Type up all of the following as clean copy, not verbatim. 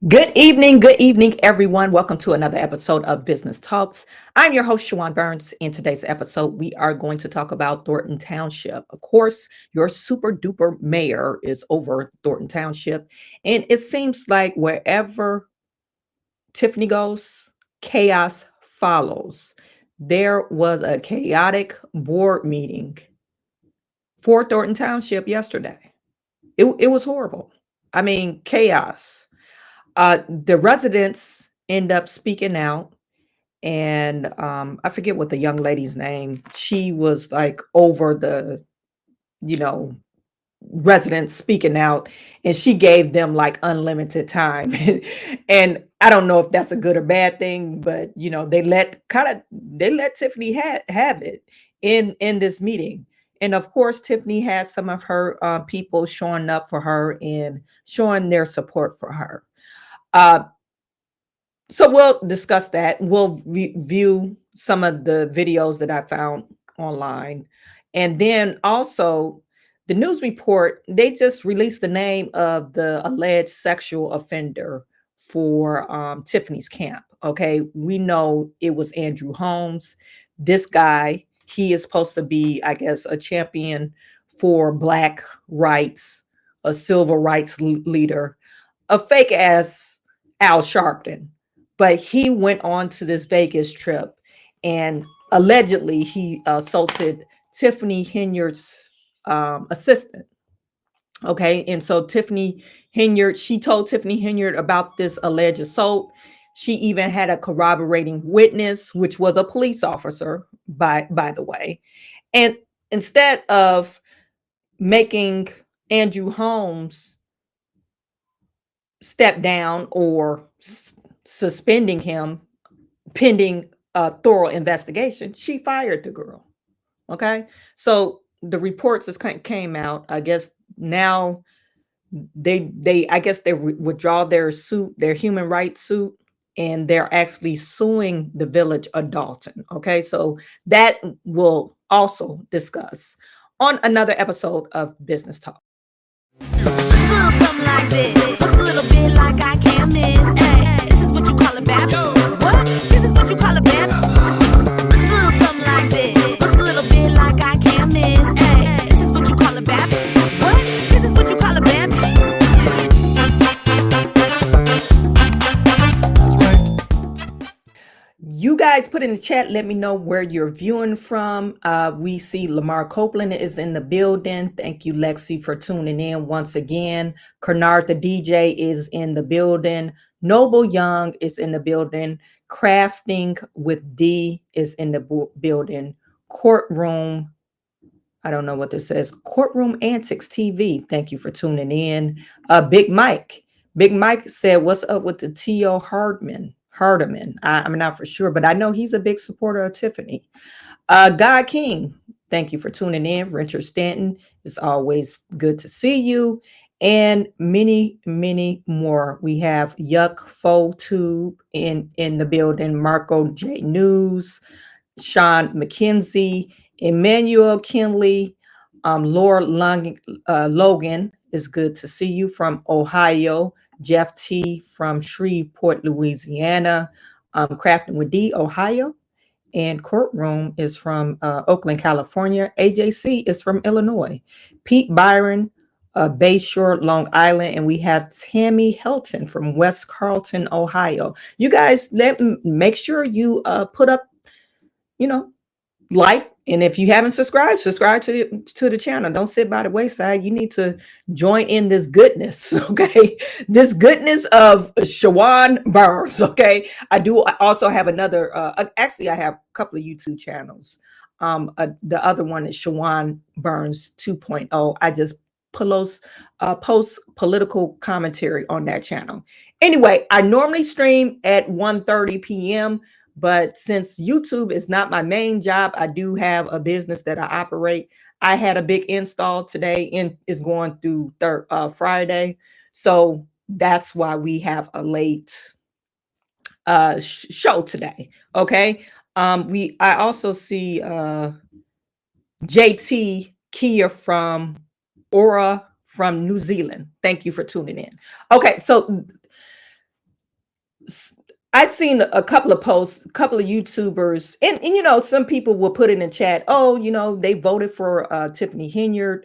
Good evening, everyone. Welcome to another episode of Business Talks. I'm your host, Chawanne Burns. In today's episode, we are going to talk about Thornton Township. Of course, your super duper mayor is over Thornton Township, and it seems like wherever Tiffany goes, chaos follows. There was a chaotic board meeting for Thornton Township yesterday. It was horrible. I mean, chaos. The residents end up speaking out, and I forget what the young lady's name. She was like over the, you know, residents speaking out, and she gave them like unlimited time. And I don't know if that's a good or bad thing, but they let Tiffany have it in this meeting. And of course, Tiffany had some of her people showing up for her and showing their support for her. Uh, so we'll discuss that. We'll review some of the videos that I found online. And then also the news report, they just released the name of the alleged sexual offender for Tiffany's camp. Okay. We know it was Andrew Holmes. This guy, he is supposed to be, I guess, a champion for Black rights, a civil rights leader, a fake ass Al Sharpton, but he went on to this Vegas trip and allegedly he assaulted Tiffany Henyard's assistant. Okay, and so Tiffany Henyard, she told Tiffany Henyard about this alleged assault. She even had a corroborating witness, which was a police officer, by the way. And instead of making Andrew Holmes step down or suspending him pending a thorough investigation, she fired the girl. Okay, so the reports just came out. I guess now they I guess they withdraw their suit, their human rights suit, and they're actually suing the village of Dalton. Okay, so that will also discuss on another episode of Business Talk. Something like this. Looks a little bit like I can't miss. Ay, this is what you call a bap. What? This is what you call a bap. Something like this. Looks a little bit like I can't miss. Ay, this is what you call a bap. What? This is what you call a bap. You guys put in the chat, let me know where you're viewing from. We see Lamar Copeland is in the building. Thank you, Lexi, for tuning in once again. Kernard the DJ is in the building. Noble Young is in the building. Crafting with D is in the building. Courtroom, I don't know what this says. Courtroom Antics TV. Thank you for tuning in. Big Mike. Big Mike said, what's up with the T.O. Hardeman? I'm not for sure, but I know he's a big supporter of Tiffany. God King, thank you for tuning in. Richard Stanton, it's always good to see you. And many, many more. We have Yuck Fo Tube in the building. Marco J News, Sean McKenzie, Emmanuel Kinley, Laura Logan, is good to see you from Ohio. Jeff T from Shreveport, Louisiana. Crafting with D, Ohio. And Courtroom is from Oakland, California. AJC is from Illinois. Pete Byron, Bayshore, Long Island. And we have Tammy Helton from West Carlton, Ohio. You guys, make sure you put up, like, and if you haven't subscribed to the channel. Don't sit by the wayside. You need to join in this goodness, okay? This goodness of Chawanne Burns, okay? I also have another, actually I have a couple of YouTube channels. The other one is Chawanne Burns 2.0. I just post political commentary on that channel. Anyway, I normally stream at 1:30 p.m., but since YouTube is not my main job, I do have a business that I operate. I had a big install today and it's going through Friday. So that's why we have a late show today. Okay. I also see JT Kia from Aura from New Zealand. Thank you for tuning in. Okay. So I'd seen a couple of posts, a couple of YouTubers, and you know, some people will put it in chat. Oh, you know, they voted for Tiffany Henyard.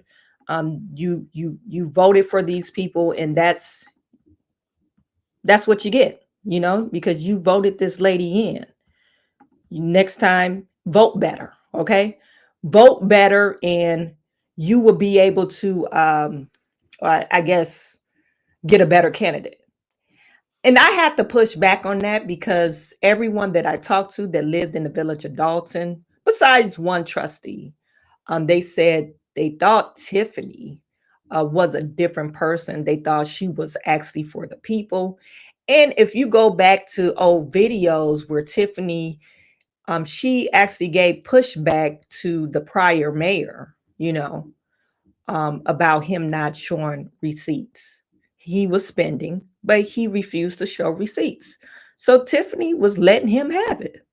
You voted for these people, and that's what you get. You know, because you voted this lady in. Next time, vote better. Okay, vote better, and you will be able to, I guess, get a better candidate. And I had to push back on that because everyone that I talked to that lived in the village of Dalton, besides one trustee, they said they thought Tiffany was a different person. They thought she was actually for the people. And if you go back to old videos where Tiffany, she actually gave pushback to the prior mayor, you know, about him not showing receipts. He was spending, but he refused to show receipts. So Tiffany was letting him have it.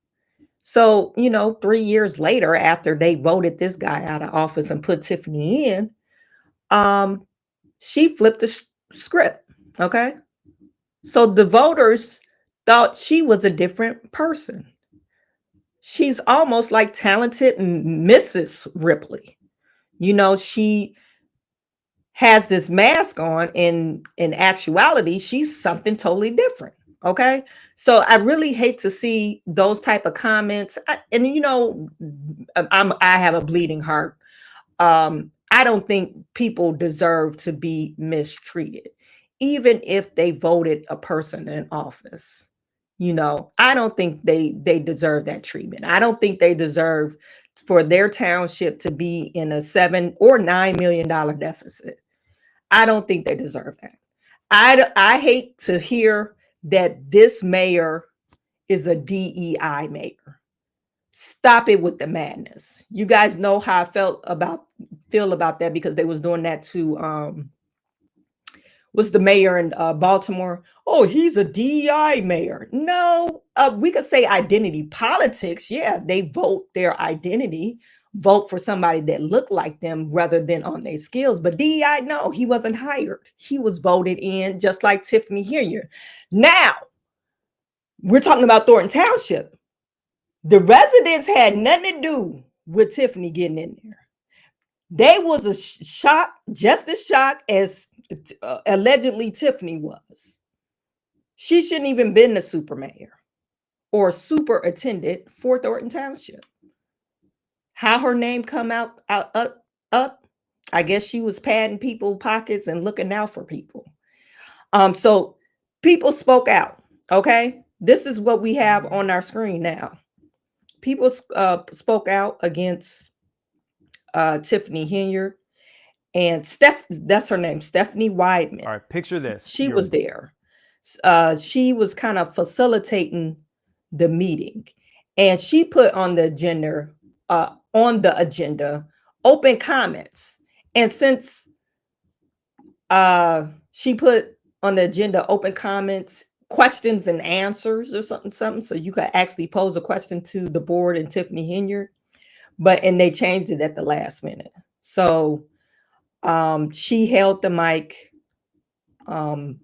So, you know, 3 years later, after they voted this guy out of office and put Tiffany in, um, she flipped the script. Okay. So the voters thought she was a different person. She's almost like talented Mrs. Ripley. You know, she has this mask on, and in actuality she's something totally different. Okay, so I really hate to see those type of comments. And you know, I have a bleeding heart. I don't think people deserve to be mistreated even if they voted a person in office. You know, I don't think they deserve that treatment. I don't think they deserve for their township to be in a $7 or $9 million deficit. I don't think they deserve that. I hate to hear that this mayor is a DEI mayor. Stop it with the madness. You guys know how I feel about that because they was doing that to was the mayor in Baltimore. Oh, he's a DEI mayor. No, we could say identity politics. Yeah, they vote their identity, vote for somebody that looked like them rather than on their skills. But DEI, no, he wasn't hired. He was voted in just like Tiffany Henyard. Now, we're talking about Thornton Township. The residents had nothing to do with Tiffany getting in there. They was a shock, just as shocked as allegedly Tiffany was. She shouldn't even been the super mayor or superintendent for Thornton Township. How her name come up. I guess she was padding people's pockets and looking out for people. So people spoke out. Okay, this is what we have on our screen now. People spoke out against Tiffany Henyard. And that's her name, Stephanie Weidman. All right, picture this. She was there. She was kind of facilitating the meeting, and she put on the agenda open comments. And since she put on the agenda open comments, questions and answers or something, so you could actually pose a question to the board and Tiffany Henyard, and they changed it at the last minute. So she held the mic, and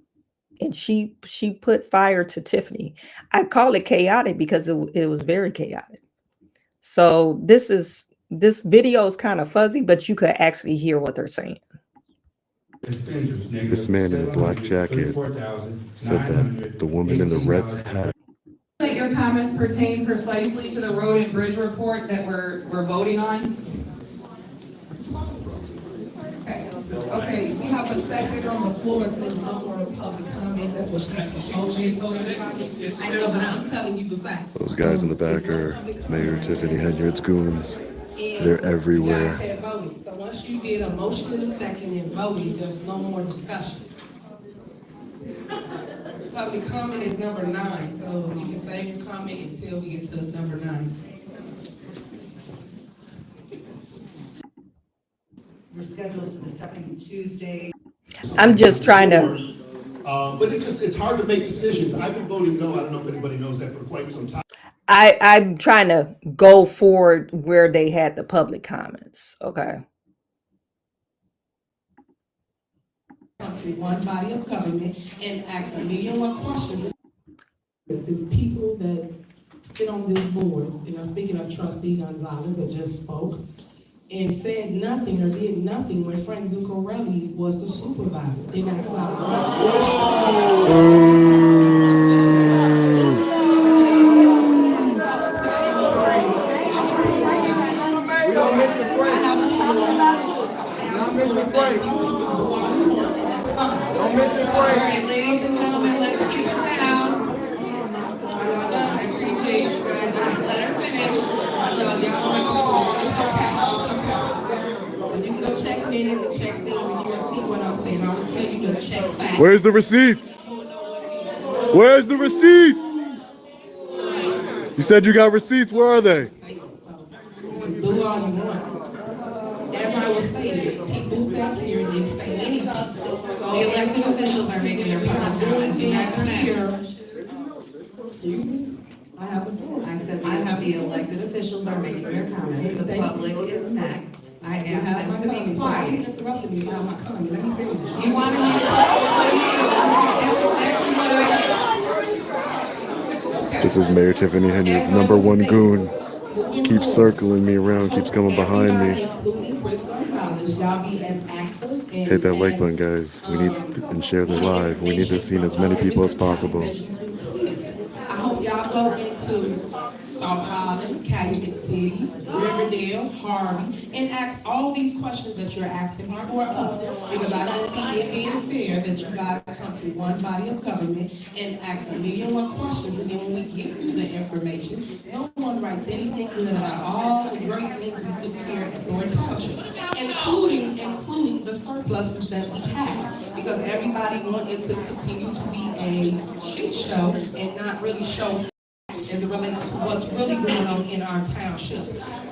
she put fire to Tiffany. I call it chaotic because it was very chaotic. So this video is kind of fuzzy, but you could actually hear what they're saying. This man in the black jacket said that the woman in the red hat. Your comments pertain precisely to the road and bridge report that we're voting on. Okay, we have a second on the floor. It says no more public comment. That's what she's supposed to be. I know, but I'm telling you the facts. Those guys in the back are Mayor Tiffany Henyard's goons. They're everywhere. You guys had voted. So once you did a motion in a second and voted, there's no more discussion. Public comment is number 9, so you can save your comment until we get to number 9. We're scheduled to the second Tuesday. I'm just trying to. But it's hard to make decisions. I've been voting no. I don't know if anybody knows that for quite some time. I'm trying to go forward where they had the public comments. Okay. One body of government and ask a million more questions. This is people that sit on this board, and I'm speaking of trustee Gonzalez that just spoke, and said nothing or did nothing when Frank Zuccarelli was the supervisor. They asked not one Don't mention All right, ladies and gentlemen, let's keep it down. I appreciate you guys. Let her finish. So y'all it's okay. You can go check minutes and check things, and you will see what I'm saying. I was telling you to check facts. Where's the receipts? Where's the receipts? You said you got receipts. Where are they? Do all you want. As I was stating, people sat here and didn't say anything. So The elected officials are making their public comments. You guys are next. Excuse me? I have the floor. I said the elected officials are making their comments. The public is next. I asked them to be You quiet. interrupted me by my comment. Let me finish. You want to be That's exactly what I did. This is Mayor Tiffany Henyard's number one goon. Keeps circling me around, keeps coming behind me. Hit that like button, guys. We need and share the live. We need to see as many people as possible. I hope y'all go into South Holland, Calumet City, Riverdale, Harvey, and ask all these questions that you're asking for us. Because I don't see it being fair that you guys come to one body of government and ask a million more questions, and then when we give you the information, no one writes anything good about all the great things we do here at Thornton Township, including the surpluses that we have. Because everybody wanted to continue to be a shit show and not really show as it relates to what's really going on in our township.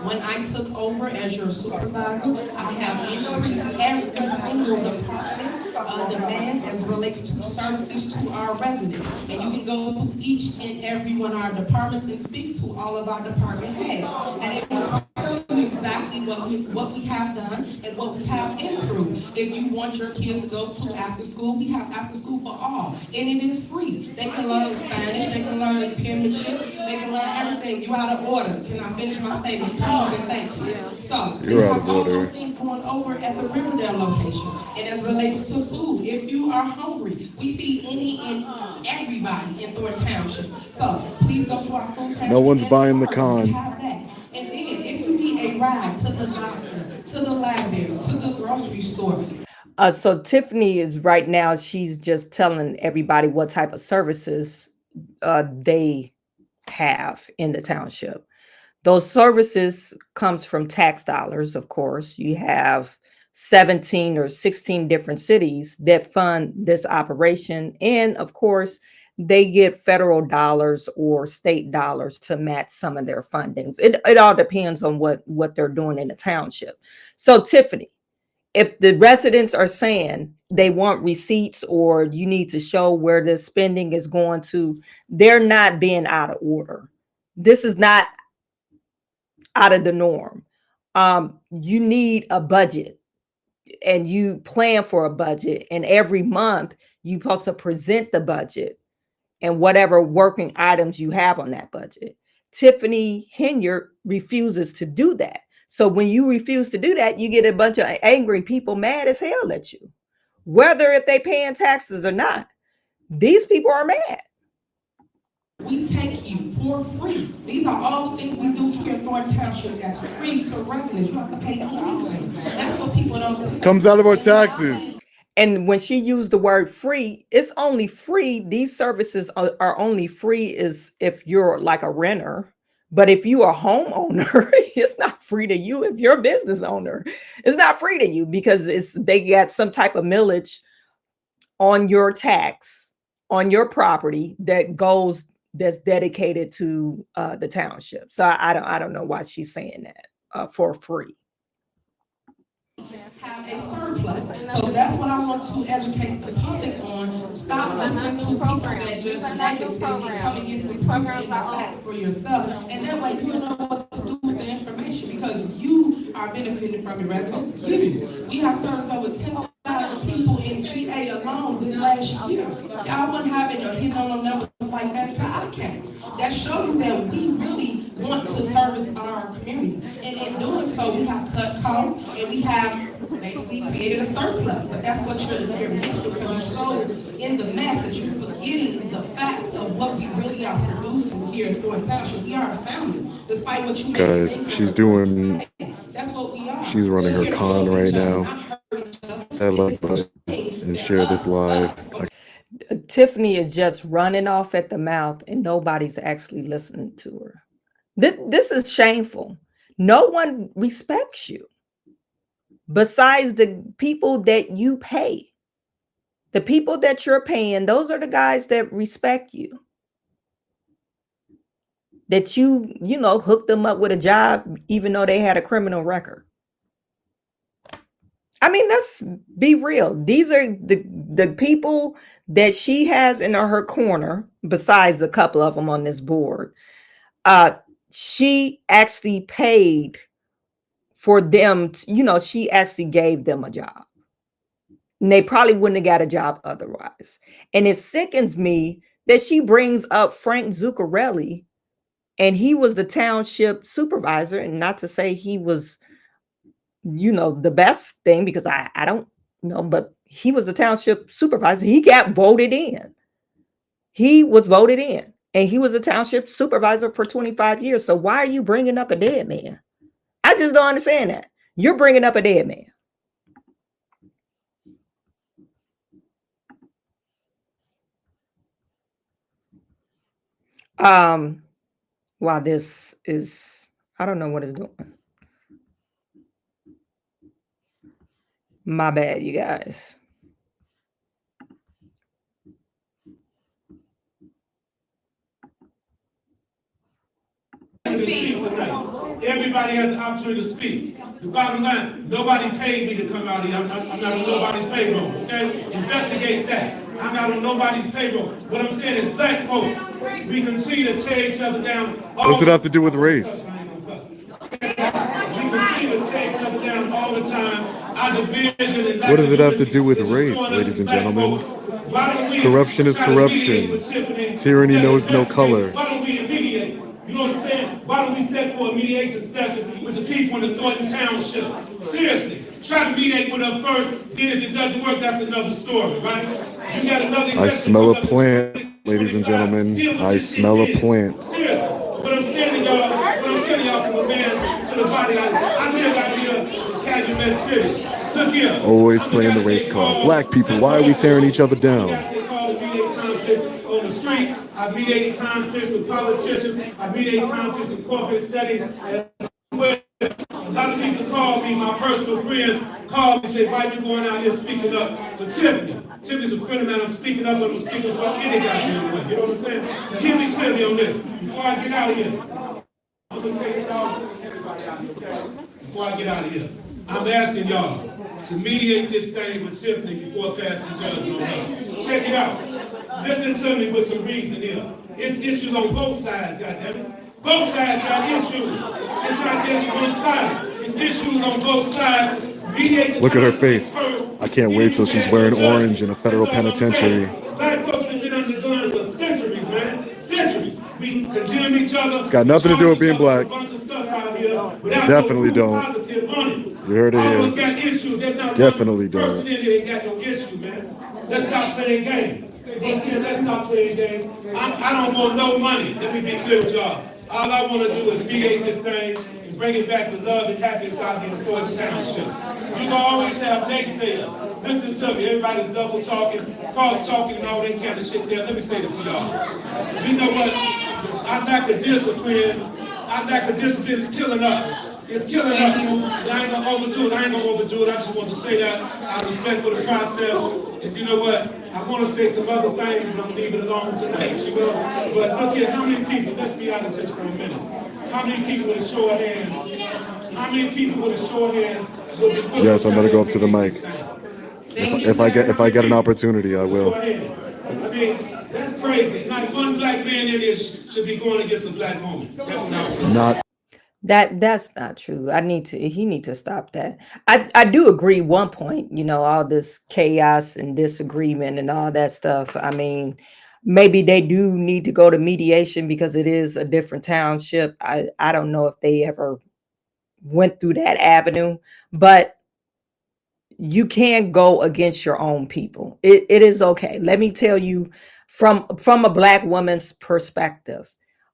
When I took over as your supervisor, I have increased every single department demands as it relates to services to our residents. And you can go to each and every one of our departments and speak to all of our department heads. And it will tell you exactly what we have done and what we have improved. If you want your kids to go to after school, we have after school for all. And it is free. They can learn Spanish, they can learn penmanship, they can learn everything. You're out of order. Can I finish my statement, please, and thank you. So, we You're out have of all order. those things going over at the Riverdale location. And as relates to food, if you are hungry, we feed any and everybody in Thornton Township. So, please go to our food pantry. No one's and buying the we con. have that. And then, if you need a ride to the doctor, to the library, to the grocery store, So Tiffany is right now, she's just telling everybody what type of services they have in the township. Those services comes from tax dollars, of course. You have 17 or 16 different cities that fund this operation. And of course, they get federal dollars or state dollars to match some of their fundings. It all depends on what they're doing in the township. So Tiffany, if the residents are saying they want receipts or you need to show where the spending is going to, they're not being out of order. This is not out of the norm. You need a budget and you plan for a budget, and every month you're supposed to present the budget and whatever working items you have on that budget. Tiffany Henyard refuses to do that. So when you refuse to do that, you get a bunch of angry people mad as hell at you, whether if they paying taxes or not. These people are mad. we take you for free. These are all the things we do here in Thornton Township that's free to residents. You have to pay anything. That's what people don't take. Comes out of our taxes. And when she used the word free, it's only free. These services are only free is if you're like a renter. But if you are a homeowner, it's not free to you. If you're a business owner, it's not free to you because they got some type of millage on your tax, on your property that's dedicated to the township. So I don't know why she's saying that for free. Have a surplus. So that's what I want to educate the public on. Stop listening to people that just negative and come and get the proof and the facts for yourself. And that way you know what to do with the information because you are benefiting from it, right? So we have served over 10,000 people in GA alone this last year. Y'all wasn't having a hit on the numbers like that. So I our community. And in doing so, we have cut costs and we have basically created a surplus. But that's what you're missing, because you're so in the mess that you're forgetting the facts of what we really are producing here in Thornton Township. We are a family, despite what you may Guys, think. she's doing, That's what we are. she's running her con right now. I love it and share this live. Tiffany is just running off at the mouth and nobody's actually listening to her. This is shameful. No one respects you besides the people that you pay. The people that you're paying, those are the guys that respect you. That you hooked them up with a job even though they had a criminal record. I mean, let's be real. These are the people that she has in her corner, besides a couple of them on this board. She actually paid for them, she actually gave them a job. And they probably wouldn't have got a job otherwise. And it sickens me that she brings up Frank Zuccarelli, and he was the township supervisor, and not to say he was the best thing, because I don't know, but he was the township supervisor. He got voted in. He was voted in, and he was a township supervisor for 25 years. So why are you bringing up a dead man? I just don't understand that. You're bringing up a dead man. While this is, I don't know what it's doing. My bad, you guys. Everybody has an opportunity to speak. The bottom line, nobody paid me to come out here. I'm not on nobody's payroll, okay? Investigate that. I'm not on nobody's payroll. What I'm saying is, black folks, we continue to tear each other down. What's it have to do with race? We continue to tear each other down all the time. Our division is What does it have to do with race, ladies and gentlemen? Corruption is corruption. Tyranny knows no color. Why don't we mediate? You know what I'm saying? Why don't we set for a mediation session with the people in the Thornton Township? Seriously, try to mediate with us first. Then if it doesn't work, that's another story, right? You got another. I smell a plant, ladies and gentlemen. I smell a plant. Seriously, what I'm saying to y'all from a man to the body, I live out here in Calumet City. Look here. Always playing the race card. Black people, why are we tearing each other down? On the street, I mediate conflicts with politicians. I mediate conflicts in corporate settings. A lot of people call me, my personal friends call me and say, why are you going out here speaking up for Tiffany? Tiffany's a friend of mine. I'm speaking up. I'm speaking for any goddamn way. You know what I'm saying? Hear me clearly on this. Before I get out of here, I'm going to say this out to everybody out here, okay? Before I get out of here, I'm asking y'all to mediate this thing with Tiffany before passing judgment on her. Check it out. Listen to me with some reason here. It's issues on both sides, goddammit. Both sides got issues. It's not just one side. It's issues on both sides. Look at her face. I can't wait till she's wearing orange in a federal penitentiary. Black folks have been under guns for centuries, man. Centuries. We condemn each other. It's got nothing to do with being black. Definitely don't. You heard it here. Definitely don't. Let's stop playing games. Let's stop playing games. I don't want no money. Let me be clear with y'all. All I want to do is mediate this thing and bring it back to love and happiness out here in Thornton Township. You gonna always have naysayers. Listen to me. Everybody's double talking, cross talking, and all that kind of shit there. Let me say this to y'all. You know what? Our lack of discipline is killing us. It's killing us. And I ain't gonna overdo it. I just want to say that out of respect for the process. And you know what? I want to say some other things, but I'm gonna leave it alone tonight, you know? But look here, how many people, let's be honest just for a minute. How many people with a show of hands? How many people with a show of hands? Yes, I'm gonna go up to the mic. If I get an opportunity, I will. I mean, that's crazy. Not one black man in this should be going against a black woman. That's not. That's not true. He need to stop that. I do agree one point, all this chaos and disagreement and all that stuff. I mean, maybe they do need to go to mediation because it is a different township. I don't know if they ever went through that avenue, but you can't go against your own people. It is okay. Let me tell you from a black woman's perspective.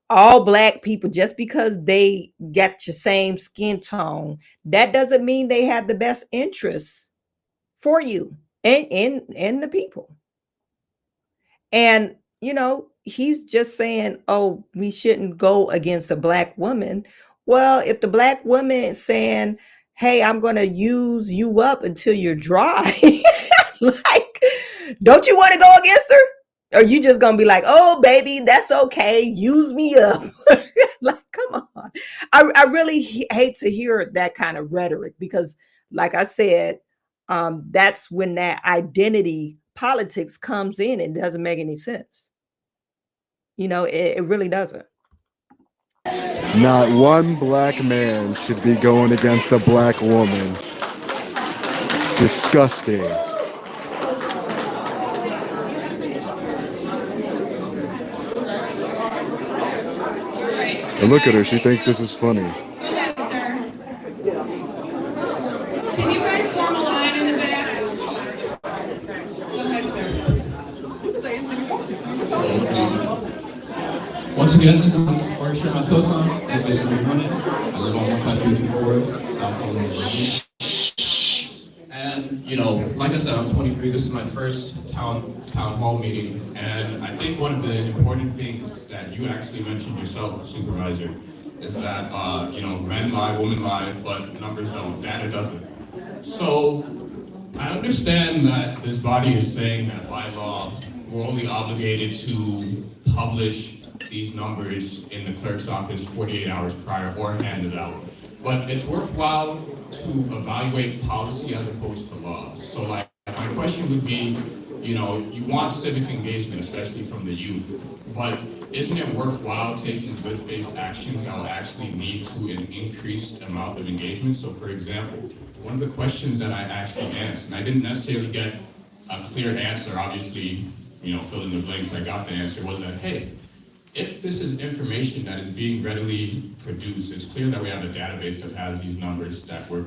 All black people, just because they get your same skin tone, that doesn't mean they have the best interests for you and the people. And he's just saying, oh, we shouldn't go against a black woman. Well, if the black woman is saying, hey, I'm going to use you up until you're dry, like, don't you want to go against her? Or are you just going to be like, oh, baby, that's okay. Use me up. Like, come on. I really hate to hear that kind of rhetoric because, like I said, that's when that identity politics comes in and doesn't make any sense. It really doesn't. Not one black man should be going against a black woman. Disgusting. And look at her, she thinks this is funny. Go ahead, sir. Can you guys form a line in the back? Go ahead, sir. Once again, this is Marsha Matosan. This is Running. I live on 1524 South Hollywood. And, like I said, I'm 23. This is my first town hall meeting. And I think one of the important things that you actually mentioned yourself, Supervisor, is that, men lie, women lie, but numbers don't, data doesn't. So I understand that this body is saying that by law, we're only obligated to publish these numbers in the clerk's office 48 hours prior or hand it out. But it's worthwhile to evaluate policy as opposed to law. So my question would be, you want civic engagement, especially from the youth, but isn't it worthwhile taking good faith actions that will actually lead to an increased amount of engagement? So for example, one of the questions that I actually asked, and I didn't necessarily get a clear answer, obviously, fill in the blanks, I got the answer, was that, hey, if this is information that is being readily produced, it's clear that we have a database that has these numbers that we're,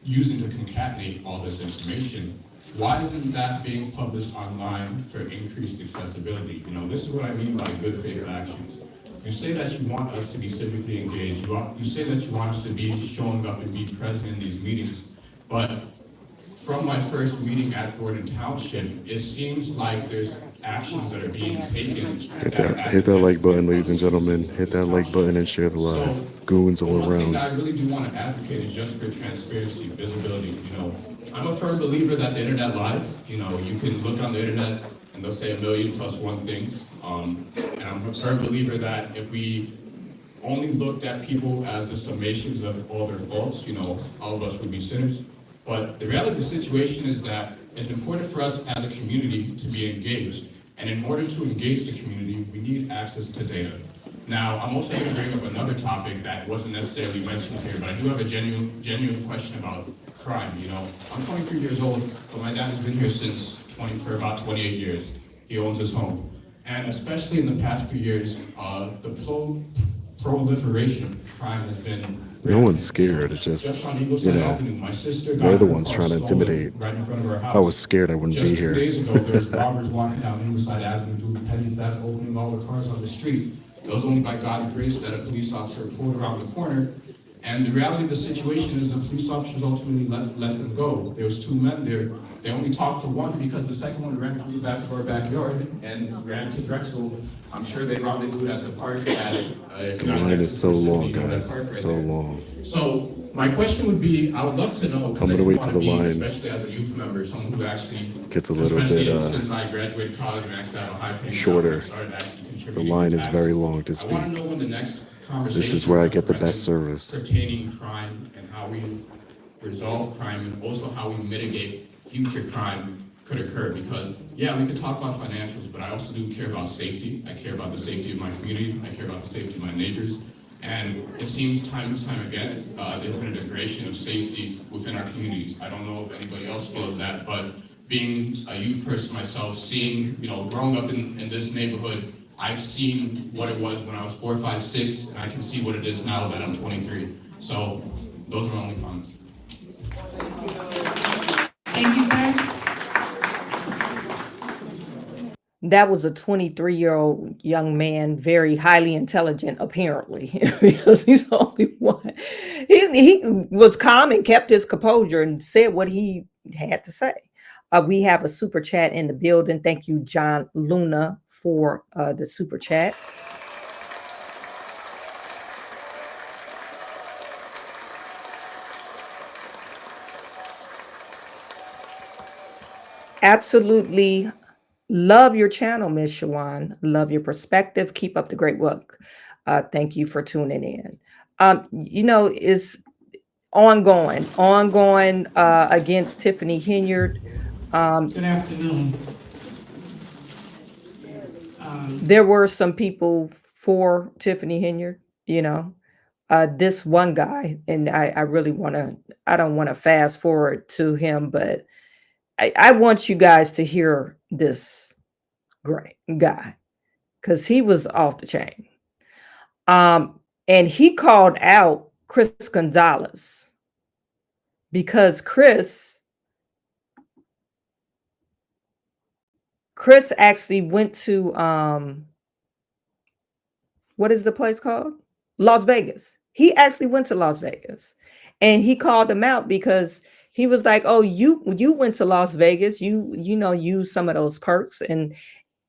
using to concatenate all this information. Why isn't that being published online for increased accessibility? This is what I mean by good faith actions. You say that you want us to be civically engaged. You say that you want us to be showing up and be present in these meetings. But from my first meeting at Thornton Township, it seems like there's actions that are being taken. Hit that like button, ladies and gentlemen. Hit that like button and share the live. So, Goons all one thing around. that I really do want to advocate is just for transparency, visibility. I'm a firm believer that the internet lies. You can look on the internet and they'll say 1,000,000+1 things. And I'm a firm believer that if we only looked at people as the summations of all their faults, all of us would be sinners. But the reality of the situation is that it's important for us as a community to be engaged. And in order to engage the community, we need access to data. Now, I'm also going to bring up another topic that wasn't necessarily mentioned here, but I do have a genuine question about crime. I'm 23 years old, but my dad has been here for about 28 years. He owns his home. And especially in the past few years, the proliferation of crime has been... No one's scared. It's just, they're the ones trying to intimidate. Right in front of our house. If I was scared, I wouldn't be here. Just 2 days ago, there was robbers walking down Ingleside Avenue doing petty theft, opening all the cars on the street. It was only by God's grace that a police officer pulled around the corner. And the reality of the situation is the police officers ultimately let them go. There was 2 men there. They only talked to one because the second one ran through the back of our backyard and ran to Drexel. I'm sure they rendezvoused at the park. The line is so long, guys. So long. So my question would be, I would love to know. I'm gonna wait till the line especially as a youth member, someone who actually gets a little bit since I graduated college and actually have a high-paying shorter. job, I started actually The contributing line to is taxes. very long to I want to speak. know when the next conversation. This is where I get the best service. Pertaining crime and how we resolve crime and also how we mitigate future crime could occur, because yeah, we could talk about financials, but I also do care about safety. I care about the safety of my community. I care about the safety of my neighbors. And it seems time and time again, there's been a degradation of safety within our communities. I don't know if anybody else feels that, but being a youth person myself, seeing, growing up in this neighborhood, I've seen what it was when I was 4, 5, 6, and I can see what it is now that I'm 23. So those are my only comments. Thank you, sir. That was a 23-year-old young man, very highly intelligent, apparently, because he's the only one. He was calm and kept his composure and said what he had to say. We have a super chat in the building. Thank you, John Luna, for the super chat. Absolutely love your channel, Miss Chawanne. Love your perspective. Keep up the great work. Thank you for tuning in. It's ongoing against Tiffany Henyard. Good afternoon. There were some people for Tiffany Henyard, this one guy, and I don't want to fast forward to him, but I want you guys to hear this great guy because he was off the chain. And he called out Chris Gonzalez because Chris actually went to what is the place called? Las Vegas. He actually went to Las Vegas, and he called him out because he was like, "Oh, you went to Las Vegas. You use some of those perks." And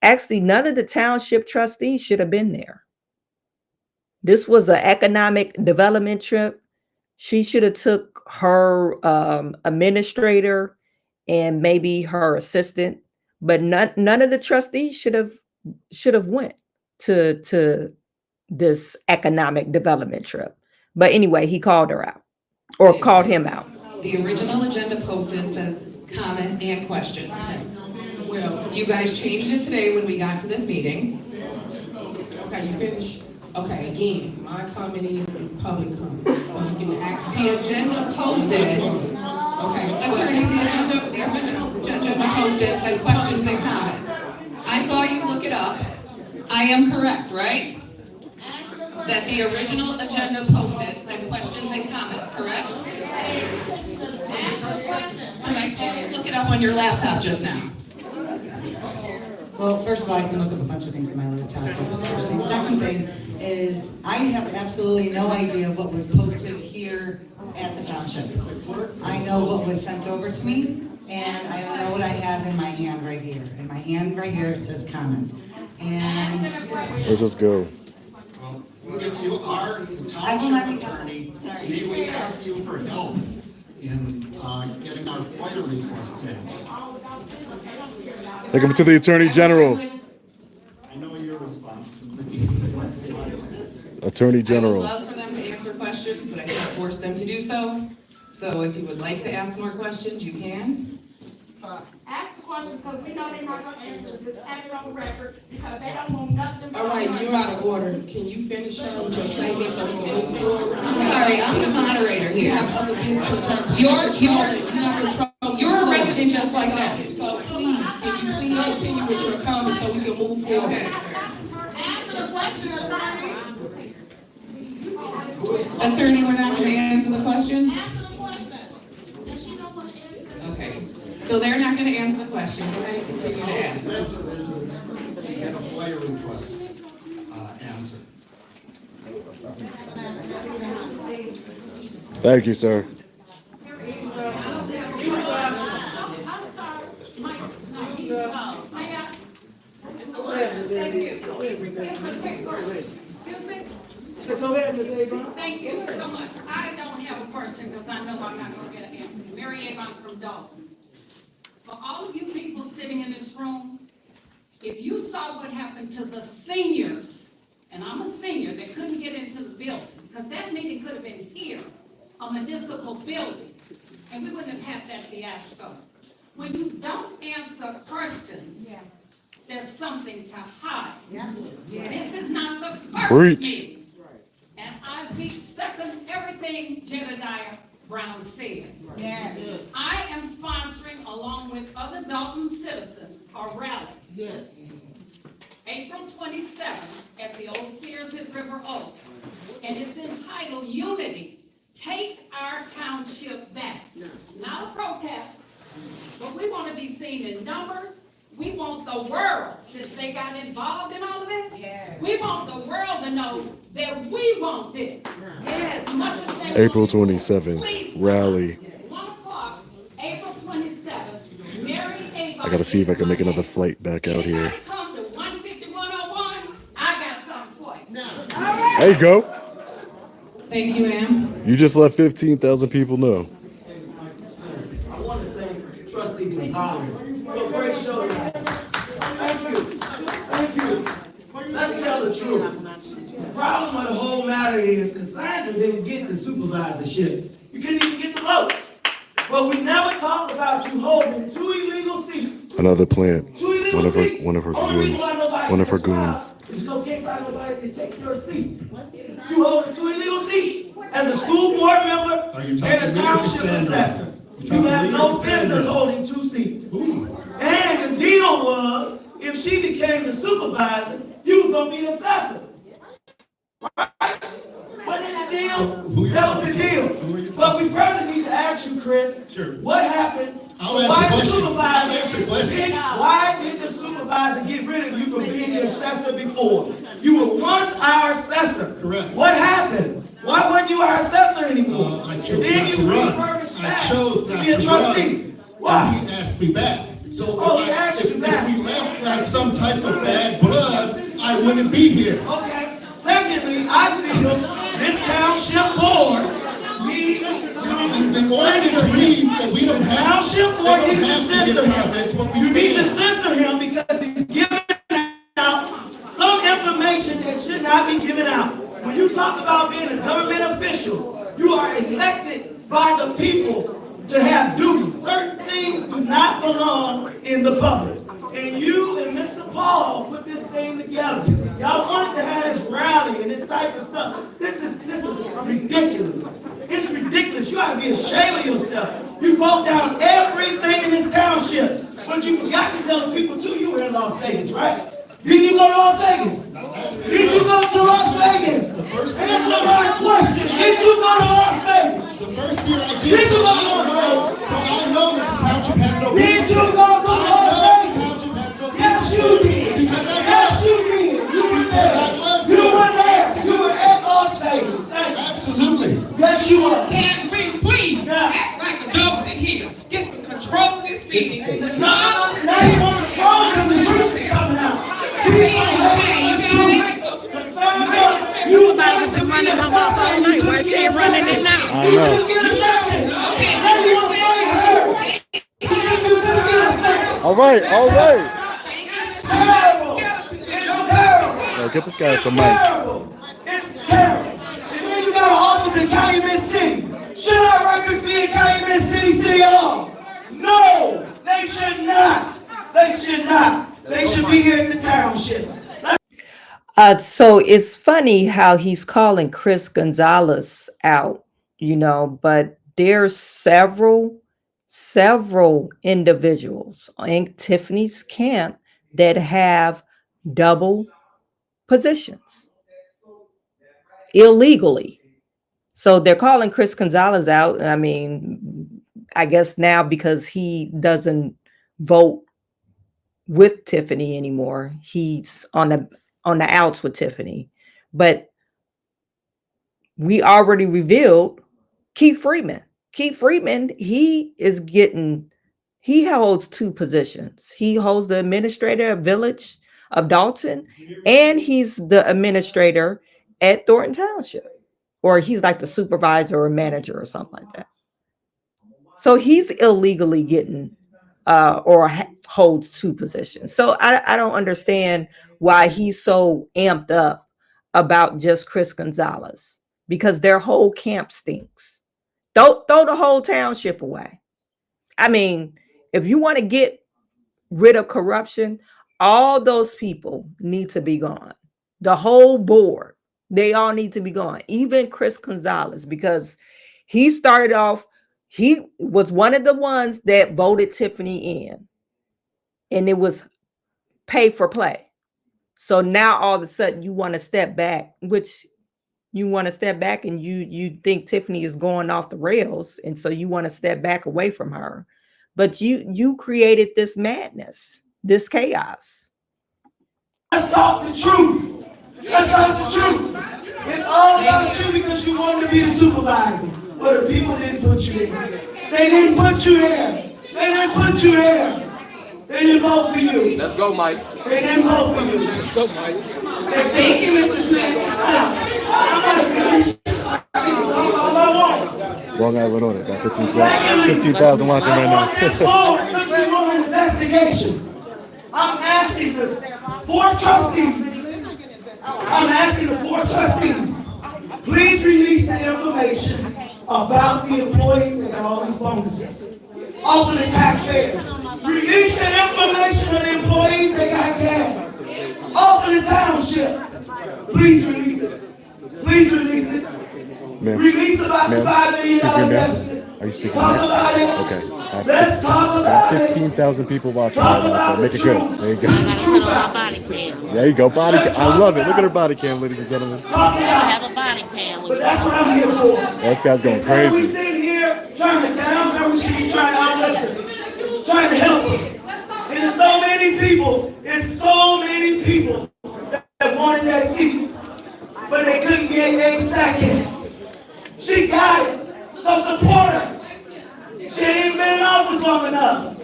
actually, none of the township trustees should have been there. This was an economic development trip. She should have took her administrator and maybe her assistant, but none of the trustees should have went to this economic development trip. But anyway, he called her out, or called him out. The original agenda posted says comments and questions. Well, you guys changed it today when we got to this meeting. Okay, you finished? Okay, again, my comment is public comment, so you can ask. The agenda posted, Okay. attorney, the original agenda posted said questions and comments. I saw you look it up. I am correct, right? That the original agenda posted said questions and comments, correct? Because I saw you look it up on your laptop just now. Well, first of all, I can look up a bunch of things in my laptop. The second thing is I have absolutely no idea what was posted here at the township. I know what was sent over to me, and I know what I have in my hand right here. In my hand right here, it says comments. And Let's just go. Well, if you are the township attorney, may we ask you for help in getting our FOIA requests in? Take him to the Attorney General. I know your response. Attorney I would General. love for them to answer questions, but I can't force them to do so. So if you would like to ask more questions, you can. Ask the question because we know they're not gonna answer, just have it on the record, because they don't want nothing. All right, you're out of order. Can you finish up with your statement so we can move forward? I'm sorry, I'm the moderator You here. have other business to talk. You're a resident just like that. So please, can you please continue with your comments so we can move forward? Answer the question, attorney. Attorney, we're not going to answer the questions? Answer the question. If she don't wanna answer. Okay. So they're not going to answer the question. Go ahead and continue How to ask. expensive is it to get a FOIA request answered? Thank you, sir. Thank you so much. I don't have a question because I know I'm not gonna get an answer. Mary Avon from Dalton. For all of you people sitting in this room, if you saw what happened to the seniors, and I'm a senior that couldn't get into the building, because that meeting could have been here, a municipal building, and we wouldn't have had that fiasco. When you don't answer questions, there's something to hide. This is not the first Preach. meeting. And I second everything Jedediah Brown said. I am sponsoring, along with other Dalton citizens, a rally. April 27th at the old Sears at River Oaks. And it's entitled Unity, Take Our Township Back. Not a protest, but we want to be seen in numbers. We want the world, since they got involved in all of this, we want the world to know that we want this. As much as they April want it. 27th, Please, rally. 1 o'clock, April 27th, Mary Avon. I gotta see if I can make another flight back out here. Anybody come to 15101, I got something for you. There you go. Thank you, ma'am. You just let 15,000 people know. I want to thank Trustee Gonzalez for a great show. Thank you. Thank you. Let's tell the truth. The problem of the whole matter is Cassandra didn't get the supervisorship. You couldn't even get the votes. But we never talked about you holding 2 illegal seats. Another plant. 2 illegal seats. One of her Only reason goons. why nobody One of her gets filed goons. is you can't find nobody to take your seat. You hold 2 illegal seats as a school board member Are you and a talking to me or township Cassandra? assessor. You You talking to have me or no Cassandra? business holding 2 seats. Ooh. And the deal was, if she became the supervisor, you was gonna be the assessor. Right? Wasn't that the deal? who you That was the talking to? deal. Who are you But talking we further need to ask you, Chris, Sure. what happened? I'll So answer why the questions. supervisor- I'll answer questions. Why did the supervisor get rid of you from being the assessor before? You were once our assessor. Correct. What happened? Why weren't you our assessor anymore? I And chose then not you to run. refurbished I back chose to not be a to trustee. run. Why? And he asked me back. So Oh, he asked you back. if we left like some type of bad blood, I wouldn't be here. Okay. Secondly, I feel this township board needs The to ordinance censor him. reads that we don't have, Township they board don't needs to have to censor get comments him. when we You need to fail. censor him because he's giving out some information that should not be given out. When you talk about being a government official, you are elected by the people to have duties. Certain things do not belong in the public. And you and Mr. Paul put this thing together. Y'all wanted to have this rally and this type of stuff. This is ridiculous. It's ridiculous. You ought to be ashamed of yourself. You broke down everything in this township. But you forgot to tell the people too, you were in Las Vegas, right? Didn't you go to Las Vegas? Did you go to Las Vegas? Answer my question. Did you go to Las Vegas? The first year I Did did, you so go to I Las know that the township has no. Did you go to I know Las the Vegas? township has no. Yes, you did. Because I Yes, you did. You were there. You were there. You were at Las Vegas. Thank you. Absolutely. Yes, you were. Can we please Yeah. act like adults in here? Get some control of this meeting. No, now you want to throw because the truth is coming out. Supervisor took money from us all night. Why she ain't running it now? I know. All right, all right. Yo, get this guy some mic. It's terrible. And then you got an office in Calumet City. Should our records be in Calumet City, City Hall? No, they should not. They should not. They should be here at the township. So it's funny how he's calling Chris Gonzalez out, but there's several individuals in Tiffany's camp that have double positions illegally. So they're calling Chris Gonzalez out. I mean, I guess now because he doesn't vote with Tiffany anymore, he's on the outs with Tiffany. But we already revealed Keith Freeman. He holds 2 positions. He holds the administrator of Village of Dalton, and he's the administrator at Thornton Township, or he's like the supervisor or manager or something like that. So he's illegally getting holds 2 positions. So I don't understand why he's so amped up about just Chris Gonzalez, because their whole camp stinks. Throw the whole township away. I mean, if you want to get rid of corruption, all those people need to be gone. The whole board, they all need to be gone. Even Chris Gonzalez, because He started off, he was one of the ones that voted Tiffany in, and it was pay for play. So now all of a sudden you want to step back, which you want to step back, and you think Tiffany is going off the rails, and so you want to step back away from her. But you created this madness, this chaos. Let's talk the truth. Let's talk the truth. It's all about you because you wanted to be the supervisor, but the people didn't put you there. They didn't put you there. They didn't put you there. They didn't vote for you. Let's go, Mike. They didn't vote for you. Let's go, Mike. Thank you, Mr. Smith. I'm gonna finish. I can talk all I want. Long Island on it. Got 15,000 watching right now. Since we want an investigation, I'm asking the four trustees, please release the information about the employees that got all these bonuses. Off of the taxpayers. Release the information of the employees that got gas. Off of the township. Please release it. Please release it. Release about the $5 million deficit. Are you speaking Talk next? about it. Okay. Let's talk about it. 15,000 people watching right now, so make it good. There you go. Put on my body cam. There you go. Body cam. I love it. Look at her body cam, ladies and gentlemen. I have a body cam. But that's what I'm here for. This guy's going Instead we crazy. sitting here trying to down her, we should be trying to uplift her, trying to help her. And there's so many people that wanted that seat, but they couldn't get a second. She got it, so support her. She ain't even been in office long enough.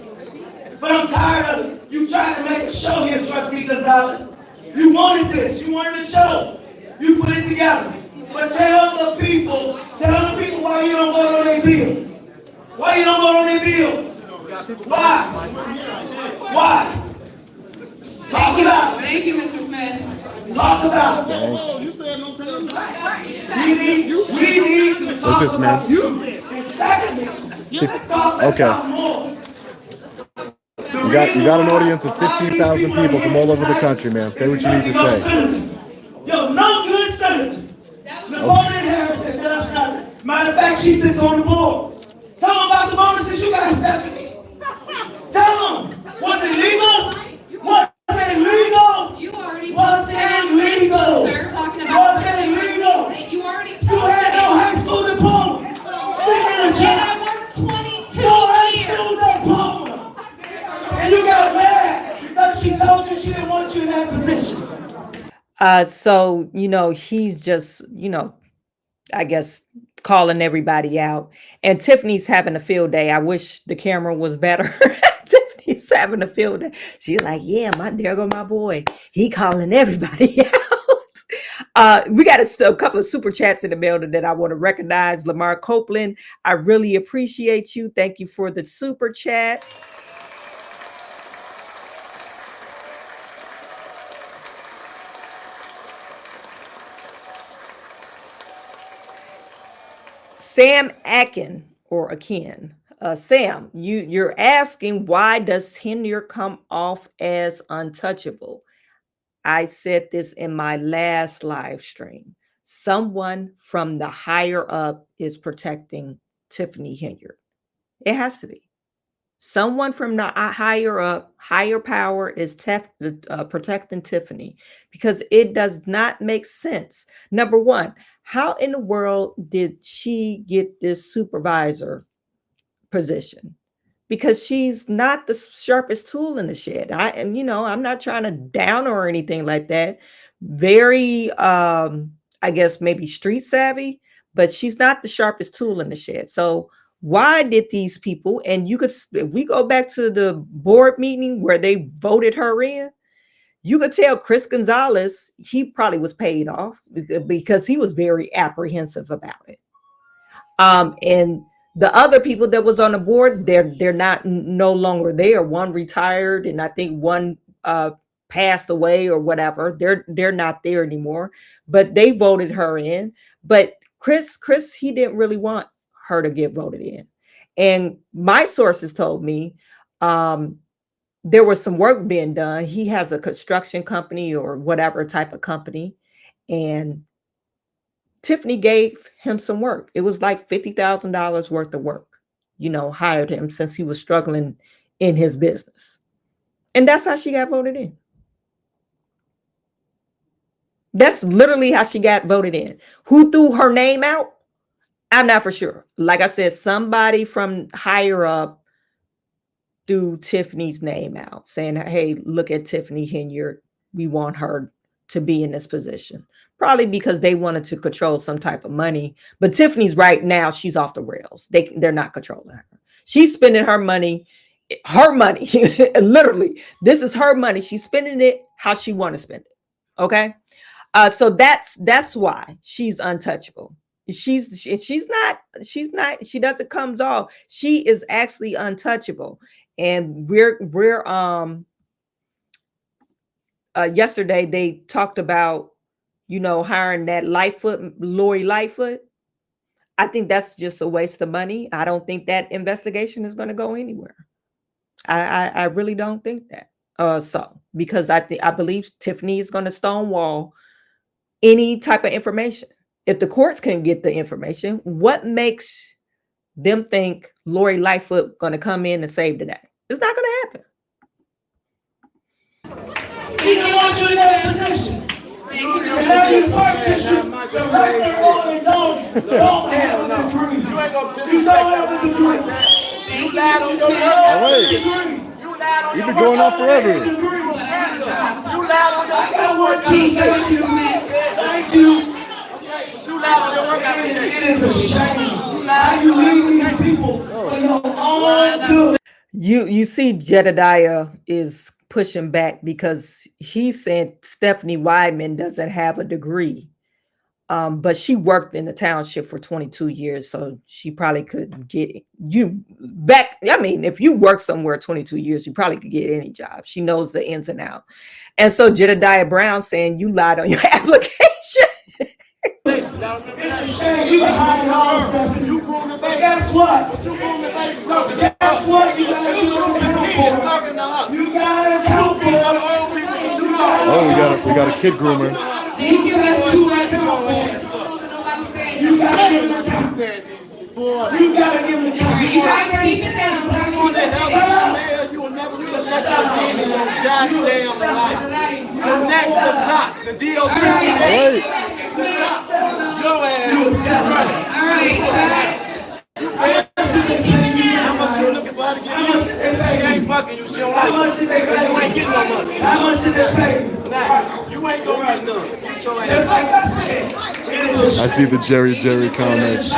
But I'm tired of it. You tried to make a show here, Trustee Gonzalez. You wanted this. You wanted a show. You put it together. But tell the people why you don't vote on their bills. Why you don't vote on their bills? Why? Why? Talk about it. Thank you, Mr. Smith. Talk about it. We need to talk this, man? about you. And secondly, let's talk about more. You got an audience of 15,000 people from all over the country, man. Say what you need to say. Yo, no good senator. Napoleon Harris that does nothing. Matter of fact, she sits on the board. Tell them about the bonuses you got, Stephanie. Tell them. Was it legal? Was it legal? You already Was it legal? sir, talking about Was it legal? you already You had no high school diploma. Sitting in a job. I worked 22 No high years. school diploma. And you got mad because she told you she didn't want you in that position. So, he's just, I guess calling everybody out. And Tiffany's having a field day. I wish the camera was better. Tiffany's having a field day. She's like, yeah, there go my boy. He calling everybody out. We got a couple of super chats in the building that I want to recognize. Lamar Copeland, I really appreciate you. Thank you for the super chat. Sam Akin or Akin. Sam, you're asking, why does tenure come off as untouchable? I said this in my last live stream. Someone from the higher up is protecting Tiffany Henyard. It has to be. Someone from the higher up, higher power is protecting Tiffany, because it does not make sense. Number one, how in the world did she get this supervisor position? Because she's not the sharpest tool in the shed. I'm not trying to down her or anything like that. Very, I guess maybe street savvy, but she's not the sharpest tool in the shed. So why did these people, and if we go back to the board meeting where they voted her in, you could tell Chris Gonzalez, he probably was paid off because he was very apprehensive about it. And the other people that was on the board, they're no longer there. One retired, and I think one passed away or whatever. They're not there anymore, but they voted her in. But Chris, he didn't really want her to get voted in. And my sources told me there was some work being done. He has a construction company or whatever type of company, and Tiffany gave him some work. It was like $50,000 worth of work, hired him since he was struggling in his business. And that's how she got voted in. That's literally how she got voted in. Who threw her name out? I'm not for sure. Like I said, somebody from higher up threw Tiffany's name out, saying, hey, look at Tiffany Henyard. We want her to be in this position. Probably because they wanted to control some type of money. But Tiffany's right now, she's off the rails. They're not controlling her. She's spending her money. Literally, this is her money. She's spending it how she want to spend it. Okay. So that's why she's untouchable. She doesn't come off. She is actually untouchable. And we're yesterday they talked about, hiring that Lori Lightfoot. I think that's just a waste of money. I don't think that investigation is going to go anywhere. I really don't think that. Because I believe Tiffany is going to stonewall any type of information. If the courts can get the information, what makes them think Lori Lightfoot going to come in and save the day? It's not going to happen. He don't want you in that position. And now you park district, the record holders don't have a degree. You ain't gonna disrespect that like that. You lied on your work. You lied on your work. You've been going on forever. You lied on your work. Thank you. You lied on your work application. It is a shame. How you leave these people for your own good. You see Jedediah is pushing back because he said Stephanie Wyman doesn't have a degree. But she worked in the township for 22 years, so she probably could get you back. I mean, if you work somewhere 22 years, you probably could get any job. She knows the ins and outs. And so Jedediah Brown saying you lied on your application. It's a shame you behind all stuff. But guess what? Guess what? You gotta account for. You gotta account for. Oh, we got a kid groomer. You gotta give an account. You gotta give an account. You guys keep it down. You will never be elected in your goddamn life. Connect the dots. The DOT. Your ass is running. All right. How much you looking for her to get you? She ain't fucking you. She don't like you. You ain't getting no money. How much did they pay you? Nah, you ain't gonna get none. Get your ass. Just like I said, it is a I see the Jerry comments.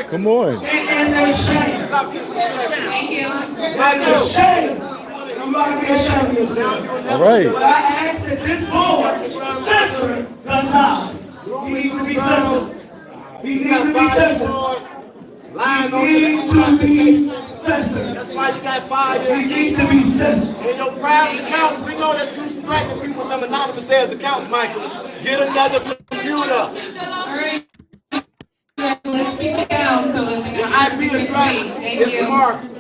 Come on. It is a shame. Thank you. It's a shame. You ought to be ashamed of yourself. All right. But I ask that this board censor Gonzalez. He needs to be censored. He needs to be censored. Lying on He this needs to be censored. That's why you got 5 years. He needs to be censored. In your private accounts, we know that you stressing people with them anonymous as accounts, Michael. Get another computer. All right. Let's keep it down so that Your IP address is marked.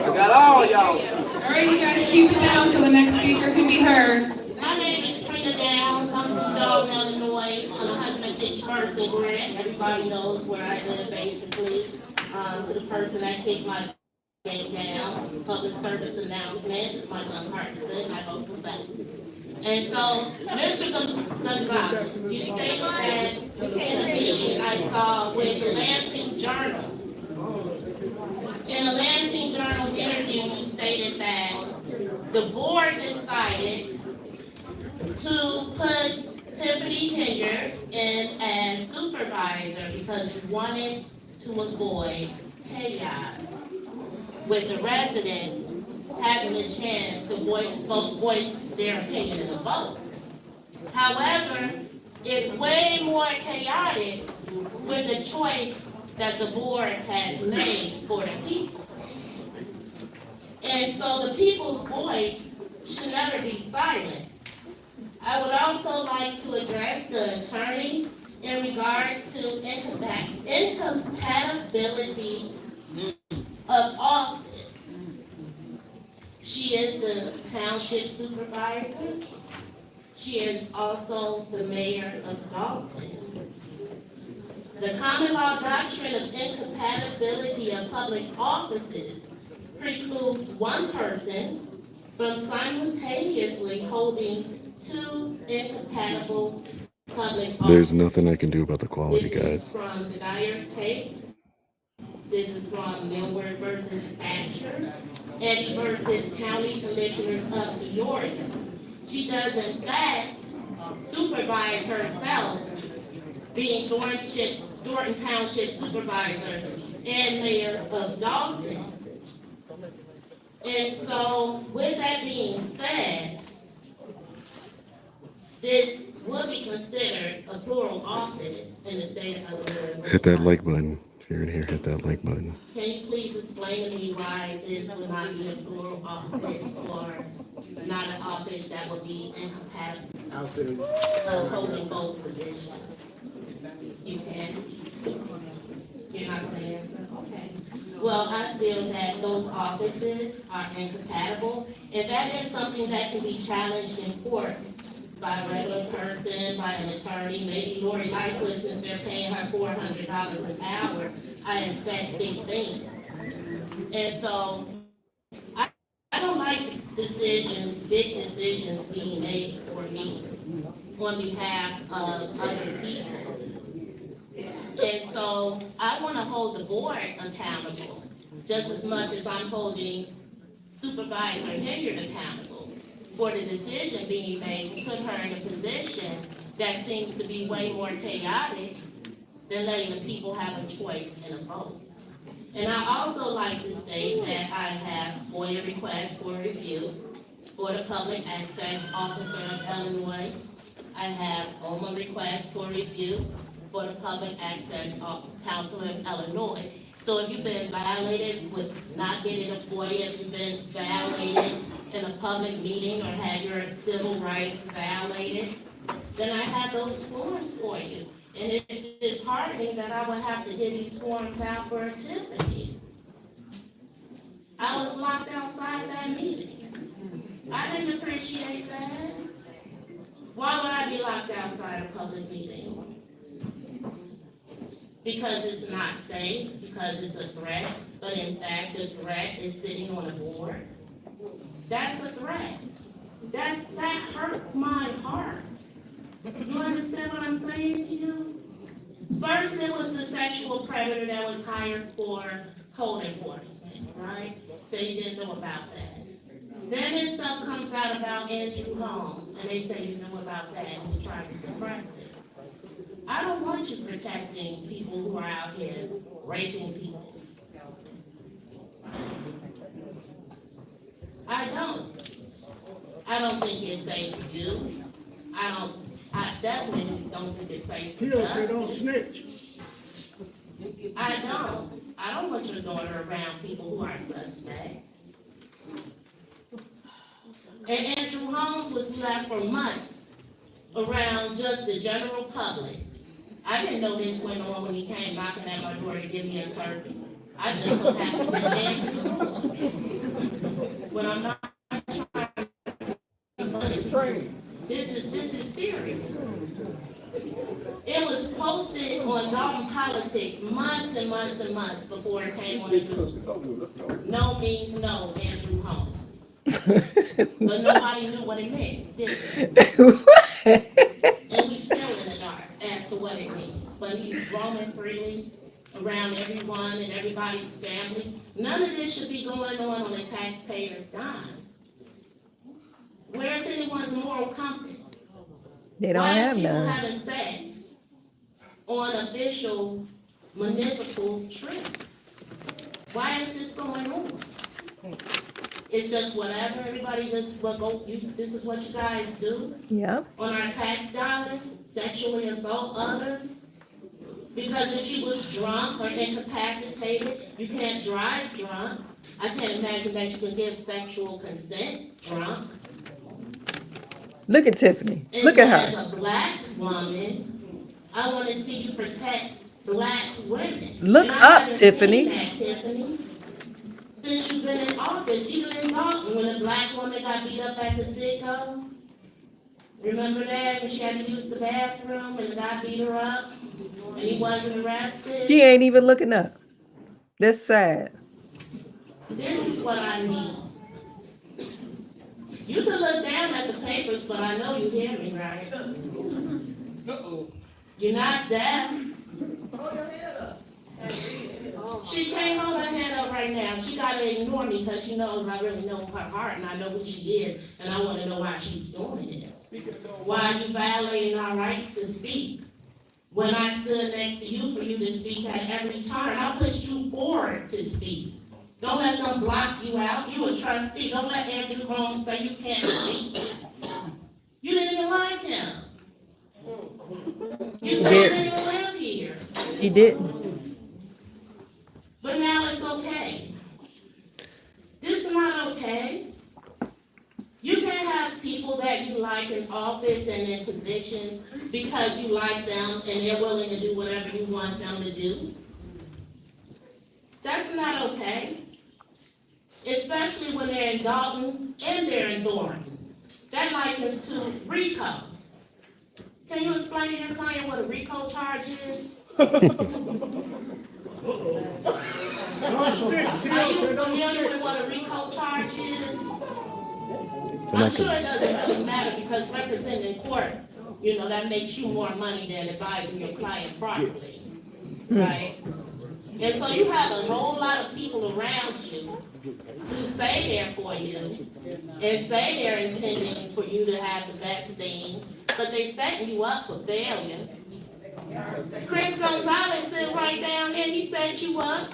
I got all y'all. All right, you guys keep it down so the next speaker can be heard. My name is Trina Downs. I'm from Dalton, Illinois, on 151st and Grant. Everybody knows where I live, basically. To the person that kicked my gate down, public service announcement, my nonpartisan, I vote for that. And so, Mr. Gonzalez, you stated that you came to meeting I saw with the Lansing Journal. In the Lansing Journal interview, you stated that the board decided to put Tiffany Henyard in as supervisor because you wanted to avoid chaos with the residents having a chance to voice their opinion in a vote. However, it's way more chaotic with the choice that the board has made for the people. And so the people's voice should never be silent. I would also like to address the attorney in regards to incompatibility of office. She is the township supervisor. She is also the mayor of Dalton. The common law doctrine of incompatibility of public offices precludes one person from simultaneously holding two incompatible public offices. There's nothing I can do about the quality, This is guys. from the Dyer's case. This is from Millward versus Asher, Eddie versus County Commissioners of Peoria. She does in fact supervise herself, being Thornton Township Supervisor and Mayor of Dalton. And so, with that being said, this would be considered a plural office in the state of Illinois. Hit that like button. If you're in here, hit that like button. Can you please explain to me why this would not be a plural office or not an office that would be incompatible of holding both positions? You can? You're not going to answer? Okay. Well, I feel that those offices are incompatible, and that is something that can be challenged in court by a regular person, by an attorney, maybe Lori Lightfoot, since they're paying her $400 an hour, I expect big things. And so, I don't like decisions, big decisions being made for me on behalf of other people. And so, I want to hold the board accountable, just as much as I'm holding Supervisor Henyard accountable for the decision being made to put her in a position that seems to be way more chaotic than letting the people have a choice and a vote. And I also like to state that I have FOIA requests for review for the Public Access Officer of Illinois. I have OMA requests for review for the Public Access Council of Illinois. So if you've been violated with not getting a FOIA, if you've been violated in a public meeting or had your civil rights violated, then I have those forms for you. And it's disheartening that I would have to give these forms out for a Tiffany. I was locked outside that meeting. I didn't appreciate that. Why would I be locked outside a public meeting? Because it's not safe, because it's a threat, but in fact, the threat is sitting on a board. That's a threat. That hurts my heart. You understand what I'm saying to you? First, it was the sexual predator that was hired for code enforcement, right? So you didn't know about that. Then this stuff comes out about Andrew Holmes, and they say you know about that, and you try to suppress it. I don't want you protecting people who are out here raping people. I don't think it's safe for you. I definitely don't think it's safe for us. Say don't snitch. I don't want your daughter around people who are suspect. And Andrew Holmes was left for months around just the general public. I didn't know this went on when he came knocking at my door to give me a turkey. I just so happened to answer the door. When I'm not trying to funny. This is serious. It was posted on Dalton Politics months and months and months before it came on the news. No means no, Andrew Holmes. But nobody knew what it meant, did they? And we still in the dark as to what it means. But he's roaming freely around everyone and everybody's family. None of this should be going on the taxpayer's dime. Where's anyone's moral compass? They don't have people none. having sex on official municipal trips? Why is this going on? It's just whatever, everybody just, this is what you guys do? Yep. On our tax dollars, sexually assault others? Because if she was drunk or incapacitated, you can't drive drunk. I can't imagine that you can give sexual consent drunk. Look at Tiffany. And Look so at her. as a black woman, I want to see you protect black women. Look And I up, haven't Tiffany. seen that, Tiffany. Since you've been in office, even in Dalton, when the the black woman got beat up at the Citgo? Remember that? And she had to use the bathroom and the guy beat her up and he wasn't arrested? She ain't even looking up. That's sad. This is what I need. You can look down at the papers, but I know you hear me, right? You're not deaf. She can't hold her head up right now. She gotta ignore me because she knows I really know her heart and I know who she is and I want to know why she's doing this. Why are you violating our rights to speak? When I stood next to you for you to speak at every turn, I pushed you forward to speak. Don't let them block you out. You a trustee. Don't let Andrew Holmes say you can't speak. You didn't even like him. You didn't even live here. She didn't. But now it's okay. This is not okay. You can't have people that you like in office and in positions because you like them and they're willing to do whatever you want them to do. That's not okay. Especially when they're in Dalton and they're in Thornton. That likens to RICO. Can you explain to your client what a RICO charge is? Are you familiar with what a RICO charge is? I'm sure it doesn't really matter because representing in court, that makes you more money than advising your client properly, right? And so you have a whole lot of people around you who say they're for you and say they're intending for you to have the best things, but they setting you up for failure. Chris Gonzalez sitting right down there, he set you up.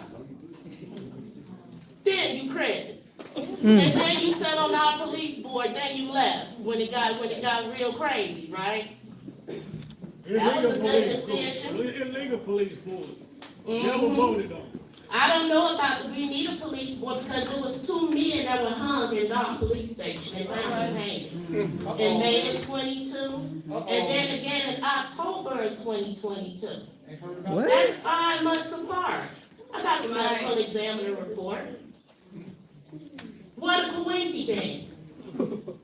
Then you, Chris. And then you sat on our police board, then you left when it got real crazy, right? That was a good decision. Illegal police board. Mm-hmm. Never voted on. I don't know about we need a police board because there was 2 men that were hung in Dalton Police Station. They found them hanging. In May of 22, and then again in October of 2022. What? That's 5 months apart. I got the medical examiner report. What a coincidence.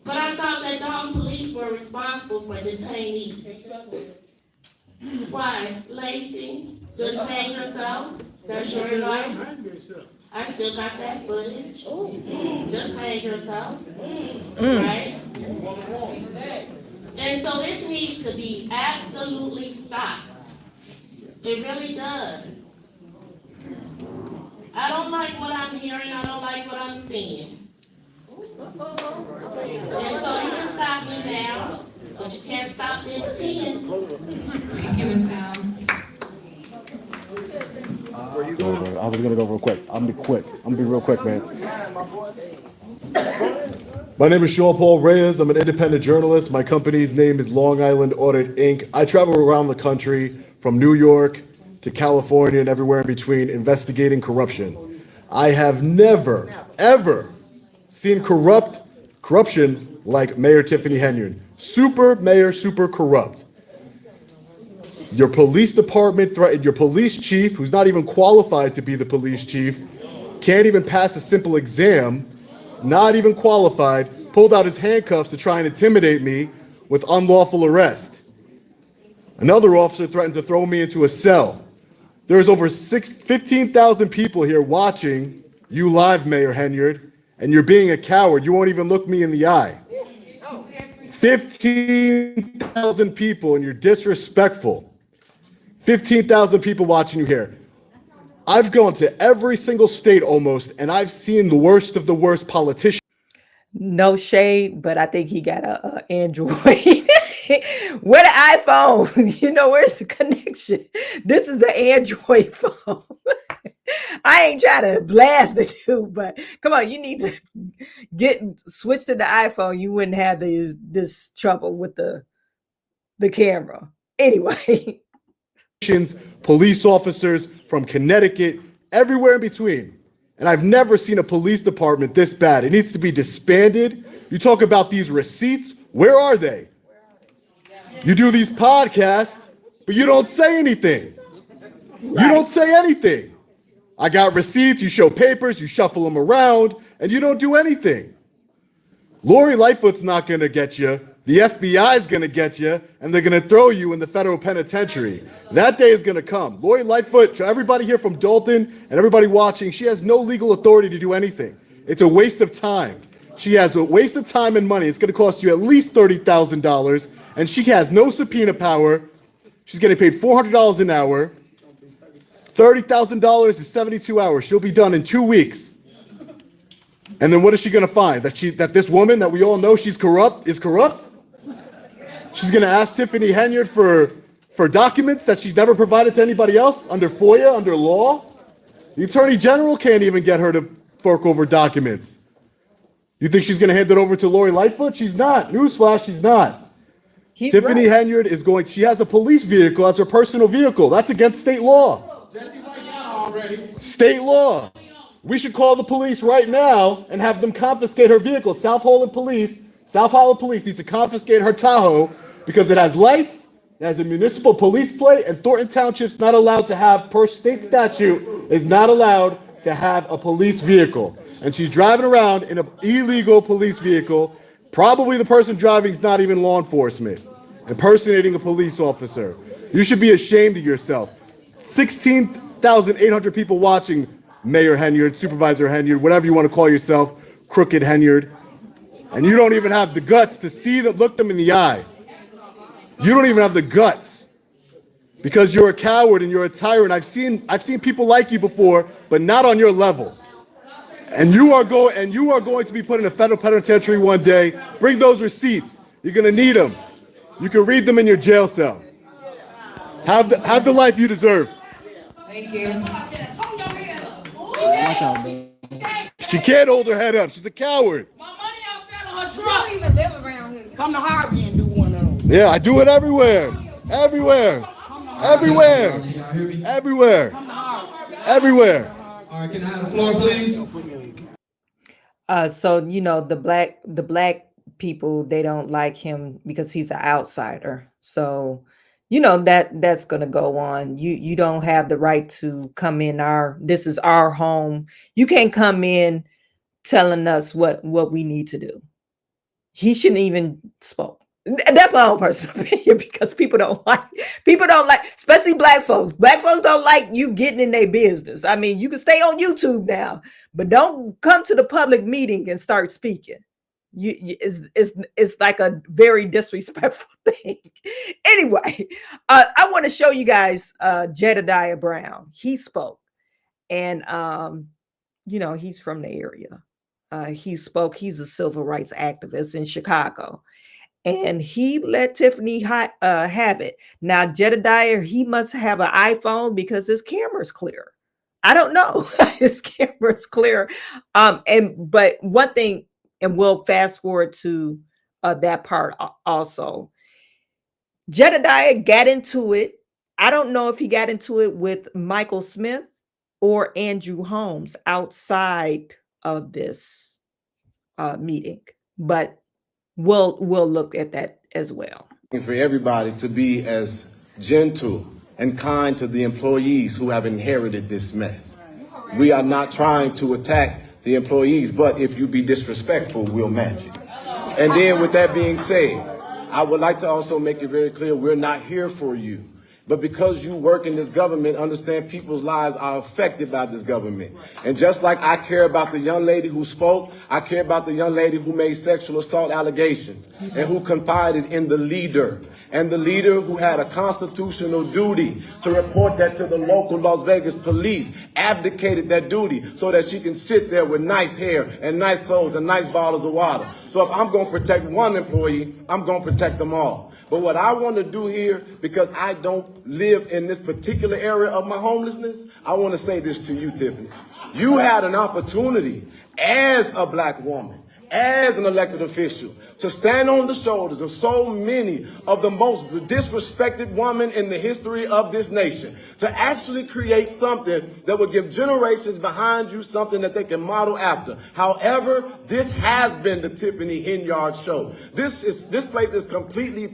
But I thought that Dalton Police were responsible for detainees. Why? Lacey? Just hang herself? That's your advice? I still got that footage. Just hang yourself. Right? And so this needs to be absolutely stopped. It really does. I don't like what I'm hearing. I don't like what I'm seeing. And so you can stop me now, but you can't stop this pen. Thank you, Ms. Downs. I was gonna go real quick. I'm gonna be quick. I'm gonna be real quick, man. My name is Sean Paul Reyes. I'm an independent journalist. My company's name is Long Island Audit Inc. I travel around the country from New York to California and everywhere in between investigating corruption. I have never, ever seen corruption like Mayor Tiffany Henyard. Super mayor, super corrupt. Your police department threatened your police chief, who's not even qualified to be the police chief, can't even pass a simple exam, not even qualified, pulled out his handcuffs to try and intimidate me with unlawful arrest. Another officer threatened to throw me into a cell. There's over 15,000 people here watching you live, Mayor Henyard, and you're being a coward. You won't even look me in the eye. 15,000 people, and you're disrespectful. 15,000 people watching you here. I've gone to every single state almost, and I've seen the worst of the worst politicians. No shade, but I think he got a Android. Where the iPhone? Where's the connection? This is an Android phone. I ain't trying to blast it too, but come on, you need to switch to the iPhone. You wouldn't have this trouble with the camera. Anyway. Police officers from Connecticut, everywhere in between. And I've never seen a police department this bad. It needs to be disbanded. You talk about these receipts. Where are they? You do these podcasts, but you don't say anything. You don't say anything. I got receipts, you show papers, you shuffle them around, and you don't do anything. Lori Lightfoot's not going to get you. The FBI is going to get you, and they're going to throw you in the federal penitentiary. That day is going to come. Lori Lightfoot, to everybody here from Dalton and everybody watching, she has no legal authority to do anything. It's a waste of time. She has a waste of time and money. It's going to cost you at least $30,000, and she has no subpoena power. She's getting paid $400 an hour. $30,000 is 72 hours. She'll be done in 2 weeks. And then what is she going to find? That this woman that we all know she's corrupt is corrupt? She's going to ask Tiffany Henyard for documents that she's never provided to anybody else under FOIA, under law? The Attorney General can't even get her to fork over documents. You think she's going to hand it over to Lori Lightfoot? She's not. Newsflash, she's not. Tiffany Henyard she has a police vehicle as her personal vehicle. That's against state law. State law. We should call the police right now and have them confiscate her vehicle. South Holland Police needs to confiscate her Tahoe because it has lights, it has a municipal police plate, and Thornton Township's not allowed to have, per state statute, is not allowed to have a police vehicle. And she's driving around in an illegal police vehicle. Probably the person driving is not even law enforcement, impersonating a police officer. You should be ashamed of yourself. 16,800 people watching. Mayor Henyard, Supervisor Henyard, whatever you want to call yourself, Crooked Henyard. And you don't even have the guts to see them, look them in the eye. You don't even have the guts because you're a coward and you're a tyrant. I've seen people like you before, but not on your level. And you are going to be put in a federal penitentiary one day. Bring those receipts. You're going to need them. You can read them in your jail cell. Have the life you deserve. Thank you. She can't hold her head up. She's a coward. My money outside of her truck. You don't even live around here. Come to Harvey and do one of those. Yeah, I do it everywhere. Everywhere. Everywhere. Everywhere. Everywhere. All right, can I have the floor, please? So the black people, they don't like him because he's an outsider. So that's going to go on. You don't have the right to come in this is our home. You can't come in telling us what we need to do. He shouldn't even spoke. That's my own personal opinion because people don't like, especially black folks. Black folks don't like you getting in their business. I mean, you can stay on YouTube now, but don't come to the public meeting and start speaking. It's like a very disrespectful thing. Anyway, I want to show you guys Jedediah Brown. He spoke, and he's from the area. He spoke. He's a civil rights activist in Chicago, and he let Tiffany have it. Now Jedediah, he must have an iPhone because his camera's clear. I don't know. His camera's clear. But one thing. And we'll fast forward to that part also. Jedediah got into it. I don't know if he got into it with Michael Smith or Andrew Holmes outside of this meeting, but we'll look at that as well. For everybody to be as gentle and kind to the employees who have inherited this mess. We are not trying to attack the employees, but if you be disrespectful, we'll match it. And then with that being said, I would like to also make it very clear, we're not here for you. But because you work in this government, understand people's lives are affected by this government. And just like I care about the young lady who spoke, I care about the young lady who made sexual assault allegations and who confided in the leader. And the leader who had a constitutional duty to report that to the local Las Vegas police abdicated that duty so that she can sit there with nice hair and nice clothes and nice bottles of water. So if I'm going to protect one employee, I'm going to protect them all. But what I want to do here, because I don't live in this particular area of my homelessness, I want to say this to you, Tiffany. You had an opportunity as a black woman, as an elected official, to stand on the shoulders of so many of the most disrespected women in the history of this nation, to actually create something that would give generations behind you something that they can model after. However, this has been the Tiffany Henyard show. This place is completely,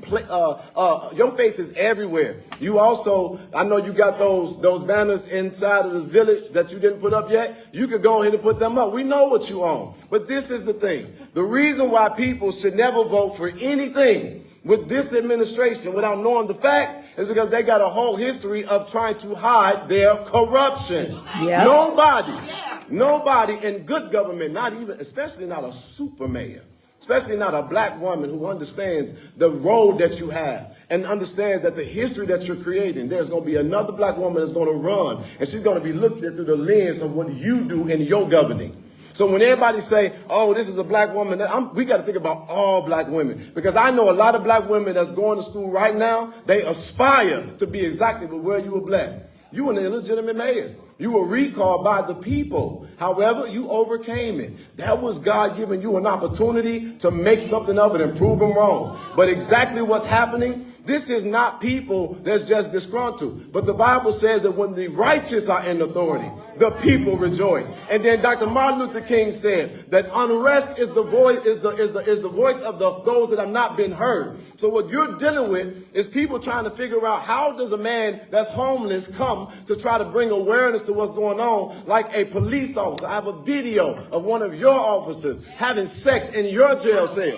your face is everywhere. You also, I know you got those banners inside of the village that you didn't put up yet. You could go ahead and put them up. We know what you own. But this is the thing. The reason why people should never vote for anything with this administration without knowing the facts is because they got a whole history of trying to hide their corruption. Yep. Nobody in good government, not even, especially not a super mayor, especially not a black woman who understands the role that you have and understands that the history that you're creating, there's going to be another black woman that's going to run, and she's going to be looked at through the lens of what you do in your governing. So when everybody say, oh, this is a black woman, we got to think about all black women. Because I know a lot of black women that's going to school right now, they aspire to be exactly where you were blessed. You were an illegitimate mayor. You were recalled by the people. However, you overcame it. That was God giving you an opportunity to make something of it and prove them wrong. But exactly what's happening, this is not people that's just disgruntled. But the Bible says that when the righteous are in authority, the people rejoice. And then Dr. Martin Luther King said that unrest is the voice of those that have not been heard. So what you're dealing with is people trying to figure out, how does a man that's homeless come to try to bring awareness to what's going on, like a police officer. I have a video of one of your officers having sex in your jail cell.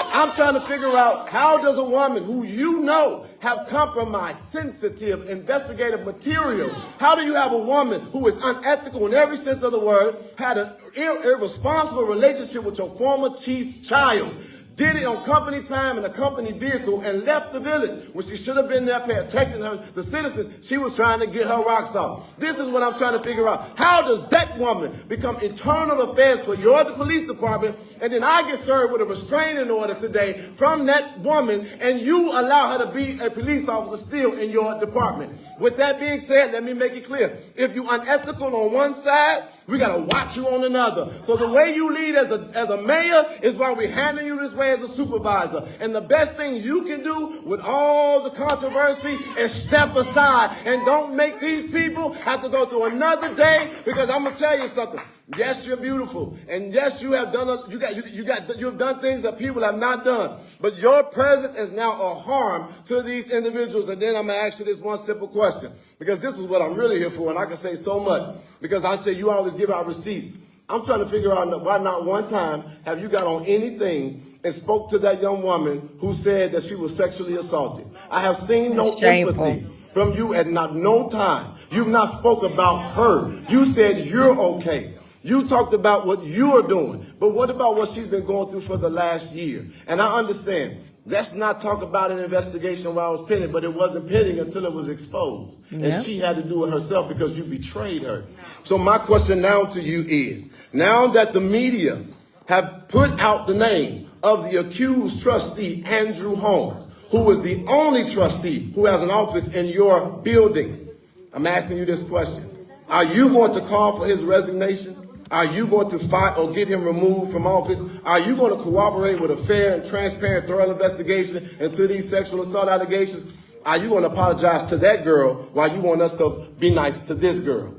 I'm trying to figure out, how does a woman who you know have compromised sensitive investigative material, how do you have a woman who is unethical in every sense of the word, had an irresponsible relationship with your former chief's child, did it on company time in a company vehicle, and left the village when she should have been there protecting the citizens? She was trying to get her rocks off. This is what I'm trying to figure out. How does that woman become internal affairs for your police department, and then I get served with a restraining order today from that woman, and you allow her to be a police officer still in your department? With that being said, let me make it clear. If you're unethical on one side, we got to watch you on another. So the way you lead as a mayor is while we're handling you this way as a supervisor. And the best thing you can do with all the controversy is step aside and don't make these people have to go through another day, because I'm going to tell you something. Yes, you're beautiful. And yes, you have done you've done things that people have not done. But your presence is now a harm to these individuals. And then I'm going to ask you this one simple question, because this is what I'm really here for, and I can say so much, because I say you always give out receipts. I'm trying to figure out why not one time have you got on anything and spoke to that young woman who said that she was sexually assaulted. I have seen no empathy from you at no time. You've not spoke about her. You said you're okay. You talked about what you're doing, but what about what she's been going through for the last year? And I understand. Let's not talk about an investigation while it was pending, but it wasn't pending until it was exposed. Yep. And she had to do it herself because you betrayed her. So my question now to you is, now that the media have put out the name of the accused trustee, Andrew Holmes, who is the only trustee who has an office in your building, I'm asking you this question. Are you going to call for his resignation? Are you going to fight or get him removed from office? Are you going to cooperate with a fair and transparent, thorough investigation into these sexual assault allegations? Are you going to apologize to that girl while you want us to be nice to this girl?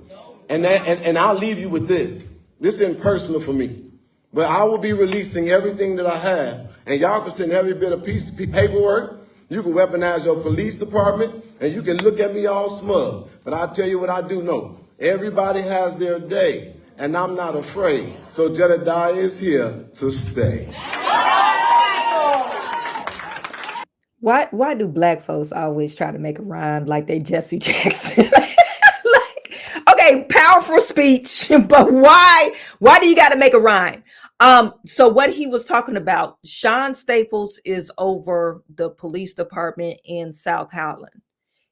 And I'll leave you with this. This isn't personal for me, but I will be releasing everything that I have, and y'all can send every bit of paperwork. You can weaponize your police department, and you can look at me all smug. But I'll tell you what I do know. Everybody has their day. And I'm not afraid. So Jedediah is here to stay. Why do black folks always try to make a rhyme like they Jesse Jackson? Okay, powerful speech, but why do you got to make a rhyme? So what he was talking about, Sean Staples is over the police department in South Howland.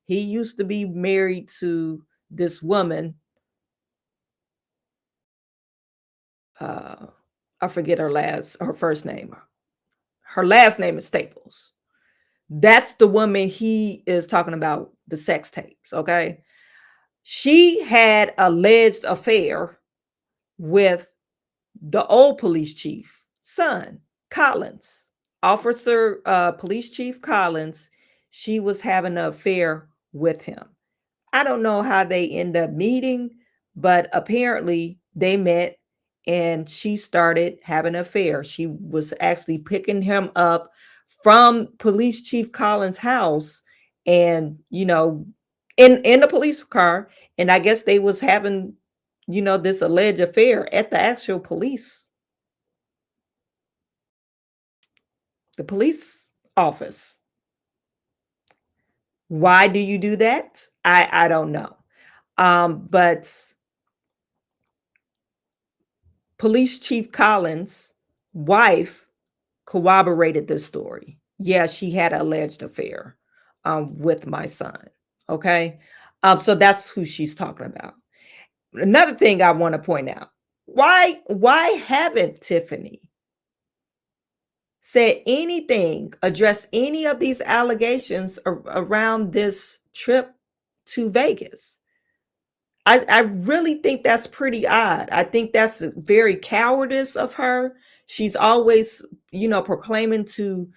He used to be married to this woman. I forget her first name. Her last name is Staples. That's the woman he is talking about, the sex tapes, okay? She had alleged affair with the old police chief, son, Collins. Officer Police Chief Collins, she was having an affair with him. I don't know how they end up meeting, but apparently they met. And she started having an affair. She was actually picking him up from Police Chief Collins' house, and in the police car. And I guess they was having, this alleged affair at the actual police the police office. Why do you do that? I don't know. But Police Chief Collins' wife corroborated this story. Yeah, she had an alleged affair with my son. Okay. So that's who she's talking about. Another thing I want to point out, why haven't Tiffany said anything, addressed any of these allegations around this trip to Vegas? I really think that's pretty odd. I think that's very cowardice of her. She's always, proclaiming to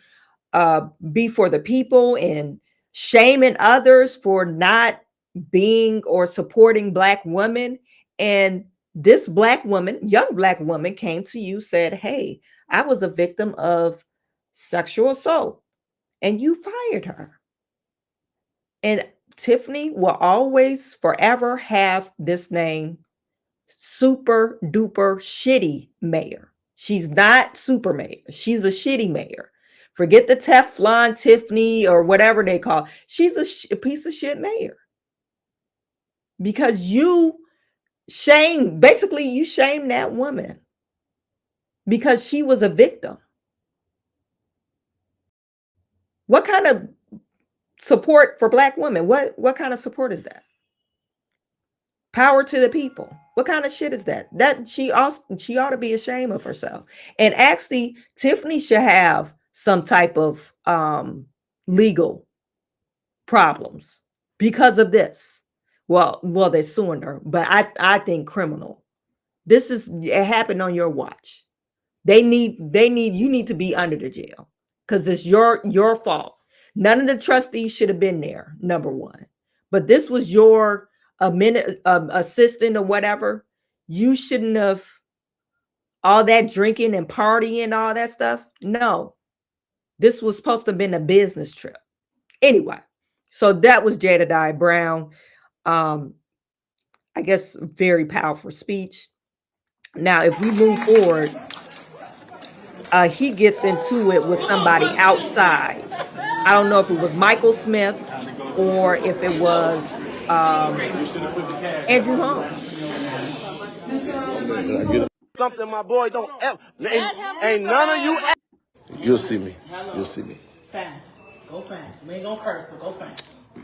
be for the people and shaming others for not being or supporting Black women. And this Black woman, young Black woman, came to you, said, hey, I was a victim of sexual assault, and you fired her. And Tiffany will always forever have this name, super duper shitty mayor. She's not super mayor. She's a shitty mayor. Forget the Teflon Tiffany or whatever they call it. She's a piece of shit mayor. Because you shame that woman because she was a victim. What kind of support for Black women? What kind of support is that? Power to the people. What kind of shit is that? That she ought to be ashamed of herself. And actually, Tiffany should have some type of legal problems because of this. Well, they're suing her, but I think criminal. It happened on your watch. You need to be under the jail because it's your fault. None of the trustees should have been there, number one. But this was your assistant or whatever. You shouldn't have all that drinking and partying and all that stuff. No, this was supposed to have been a business trip. Anyway, so that was Jedediah Brown. I guess very powerful speech. Now, if we move forward, he gets into it with somebody outside. I don't know if it was Michael Smith or if it was Andrew Holmes. Something my boy don't ever, ain't none of you. You'll see me. You'll see me. Fine. Go fine. We ain't gonna curse, but go fine.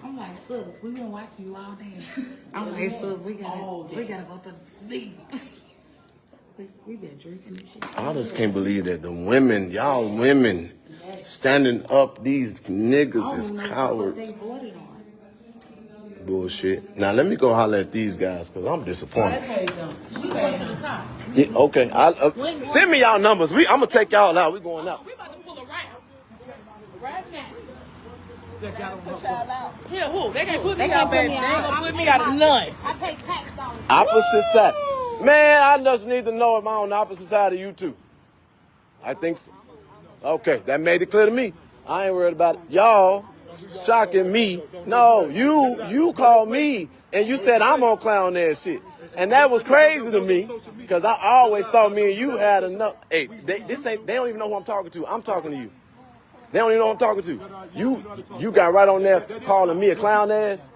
I'm like, sis, we've been watching you all day. I'm like, sis, we gotta go to the league. We've been drinking this shit. I just can't believe that the women, y'all women, standing up, these niggas is cowards. Bullshit. Now let me go holler at these guys because I'm disappointed. Yeah, okay. Send me y'all numbers. I'm gonna take y'all out. We going out. We about to pull around. Right now. Put y'all out. Yeah, who? They can't put me out, baby. They ain't gonna put me out of none. I pay tax dollars. Opposite side. Man, I just need to know if I'm on the opposite side of you too. I think so. Okay, that made it clear to me. I ain't worried about it. Y'all shocking me. No, you called me and you said I'm on clown ass shit. And that was crazy to me because I always thought me and you had enough. Hey, they don't even know who I'm talking to. I'm talking to you. They don't even know who I'm talking to. You got right on there calling me a clown ass.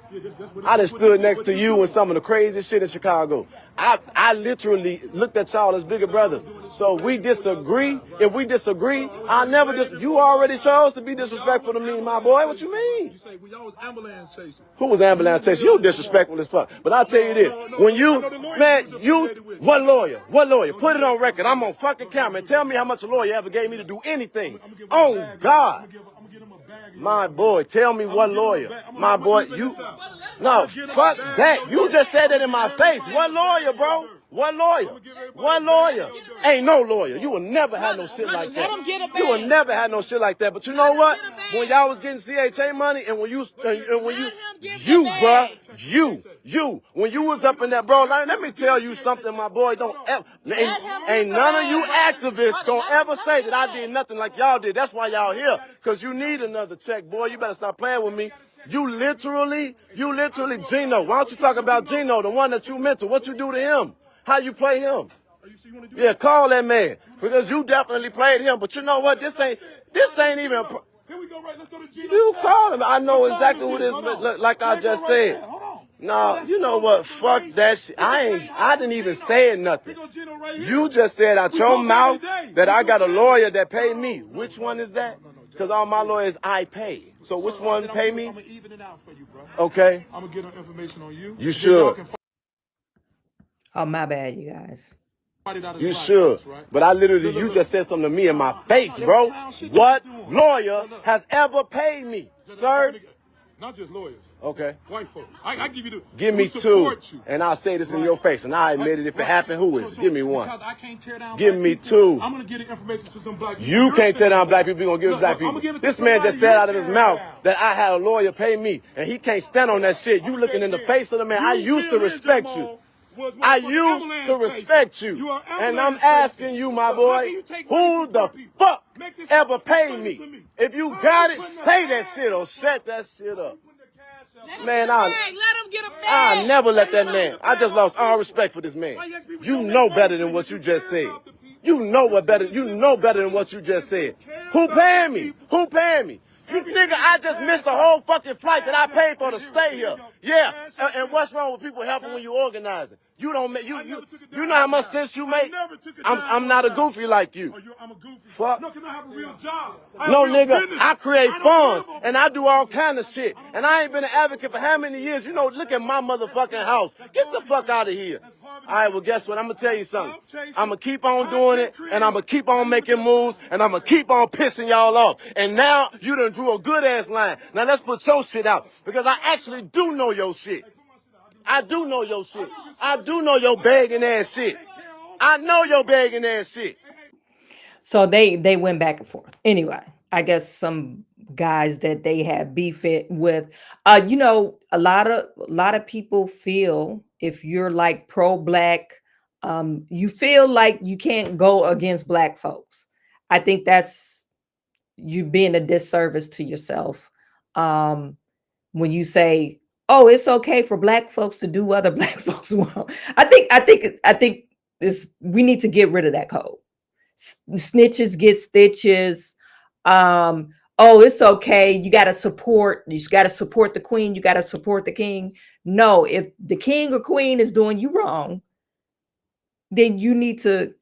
I done stood next to you and some of the craziest shit in Chicago. I literally looked at y'all as bigger brothers. So we disagree. If we disagree, you already chose to be disrespectful to me, my boy. What you mean? You say, well, y'all was ambulance chasing. Who was ambulance chasing? You disrespectful as fuck. But I'll tell you this. When one lawyer, put it on record. I'm on fucking camera and tell me how much a lawyer ever gave me to do anything. Oh, God. My boy, tell me what lawyer. My boy, no, fuck that. You just said that in my face. What lawyer, bro? What lawyer? What lawyer? Ain't no lawyer. You will never have no shit like that. You will never have no shit like that. But you know what? When y'all was getting CHA money and when you, when you was up in that, bro, let me tell you something, my boy. Ain't none of you activists gonna ever say that I did nothing like y'all did. That's why y'all here. Cause you need another check, boy. You better stop playing with me. You literally, Gino. Why don't you talk about Gino, the one that you mentor? What you do to him? How you play him? Yeah, call that man because you definitely played him. But you know what? This ain't even. Here we go, right? Let's go to Gino. You call him. I know exactly who this. Like I just said. No, you know what? Fuck that shit. I didn't even say nothing. You just said out your mouth that I got a lawyer that paid me. Which one is that? Because all my lawyers I pay. So which one pay me? I'm gonna even it out for you, bro. Okay. I'm gonna get information on you. You should. Oh, my bad, you guys. You should. But I literally, you just said something to me in my face, bro. What lawyer has ever paid me, sir? Not just lawyers. Okay. White folks. I give you the. Give me two, and I'll say this in your face, and I admit it if it happened. Who is it? Give me one. Give me two. I'm gonna get information to some black people. You can't tear down black people. You're gonna give it to black people. This man just said out of his mouth that I had a lawyer pay me, and he can't stand on that shit. You looking in the face of the man. I used to respect you. I used to respect you. And I'm asking you, my boy, who the fuck ever paid me? If you got it, say that shit or shut that shit up. Man, I'll never let that man. I just lost all respect for this man. You know better than what you just said. You know better than what you just said. Who paying me? Who paying me? You nigga, I just missed the whole fucking flight that I paid for to stay here. Yeah, and what's wrong with people helping when you organizing? You don't make you know how much sense you make. I'm not a goofy like you. I'm a goofy. Fuck. No, 'cause I have a real job. No, nigga, I create funds and I do all kind of shit. And I ain't been an advocate for how many years? You know, look at my motherfucking house. Get the fuck out of here. All right, well, guess what? I'm gonna tell you something. I'm gonna keep on doing it, and I'm gonna keep on making moves, and I'm gonna keep on pissing y'all off. And now you done drew a good ass line. Now let's put your shit out because I actually do know your shit. I do know your shit. I do know your begging ass shit. I know your begging ass shit. So they went back and forth. Anyway, I guess some guys that they had beef it with. You know, a lot of people feel if you're like pro-black, you feel like you can't go against black folks. I think that's you being a disservice to yourself. When you say, oh, it's okay for black folks to do what other black folks want. I think this we need to get rid of that code. Snitches get stitches. Oh, it's okay. You got to support the queen. You got to support the king. No, if the king or queen is doing you wrong, then you need to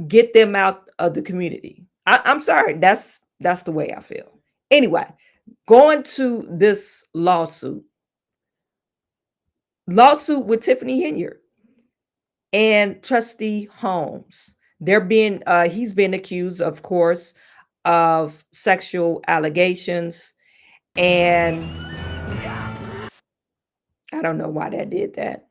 get them out of the community. I'm sorry. That's the way I feel. Anyway, going to this lawsuit with Tiffany Henyard and Trustee Holmes. He's been accused, of course, of sexual allegations, and I don't know why they did that.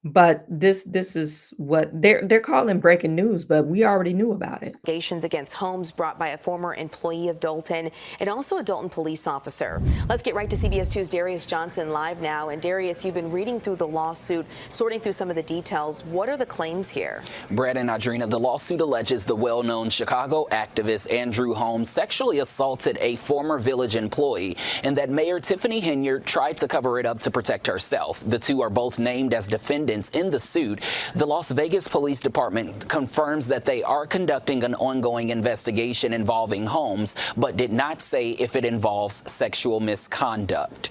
But this is what they're calling breaking news, but we already knew about it. Allegations against Holmes brought by a former employee of Dalton and also a Dalton police officer. Let's get right to CBS 2's Darius Johnson live now. And Darius, you've been reading through the lawsuit, sorting through some of the details. What are the claims here? Brad and Audrina, the lawsuit alleges the well-known Chicago activist Andrew Holmes sexually assaulted a former village employee and that Mayor Tiffany Henyard tried to cover it up to protect herself. The two are both named as defendants in the suit. The Las Vegas Police Department confirms that they are conducting an ongoing investigation involving Holmes, but did not say if it involves sexual misconduct.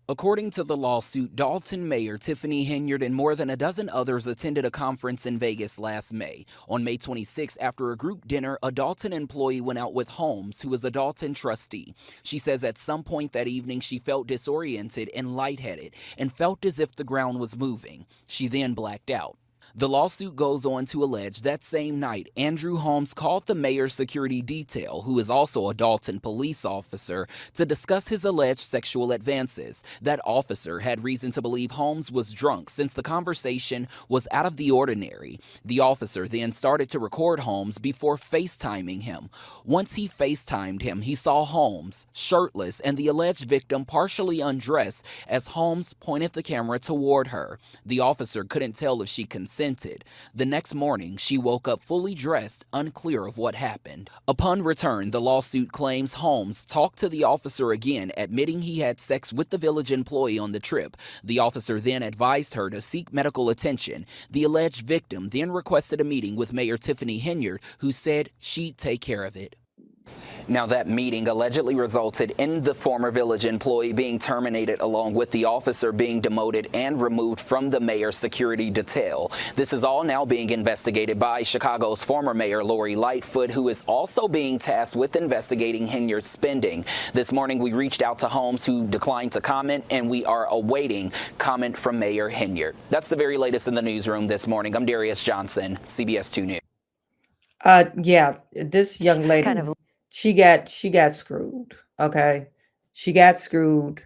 According to the lawsuit, Dalton Mayor Tiffany Henyard and more than a dozen others attended a conference in Vegas last May. On May 26, after a group dinner, a Dalton employee went out with Holmes, who is a Dalton trustee. She says at some point that evening she felt disoriented and lightheaded and felt as if the ground was moving. She then blacked out. The lawsuit goes on to allege that same night, Andrew Holmes called the mayor's security detail, who is also a Dalton police officer, to discuss his alleged sexual advances. That officer had reason to believe Holmes was drunk since the conversation was out of the ordinary. The officer then started to record Holmes before FaceTiming him. Once he FaceTimed him, he saw Holmes shirtless and the alleged victim partially undressed as Holmes pointed the camera toward her. The officer couldn't tell if she consented consented. The next morning, she woke up fully dressed, unclear of what happened. Upon return, the lawsuit claims Holmes talked to the officer again, admitting he had sex with the village employee on the trip. The officer then advised her to seek medical attention. The alleged victim then requested a meeting with Mayor Tiffany Henyard, who said she'd take care of it. Now, that meeting allegedly resulted in the former village employee being terminated, along with the officer being demoted and removed from the mayor's security detail. This is all now being investigated by Chicago's former mayor, Lori Lightfoot, who is also being tasked with investigating Henyard's spending. This morning, we reached out to Holmes, who declined to comment, and we are awaiting comment from Mayor Henyard. That's the very latest in the newsroom this morning. I'm Darius Johnson, CBS 2 News. Yeah, this young lady, she got screwed. Okay. She got screwed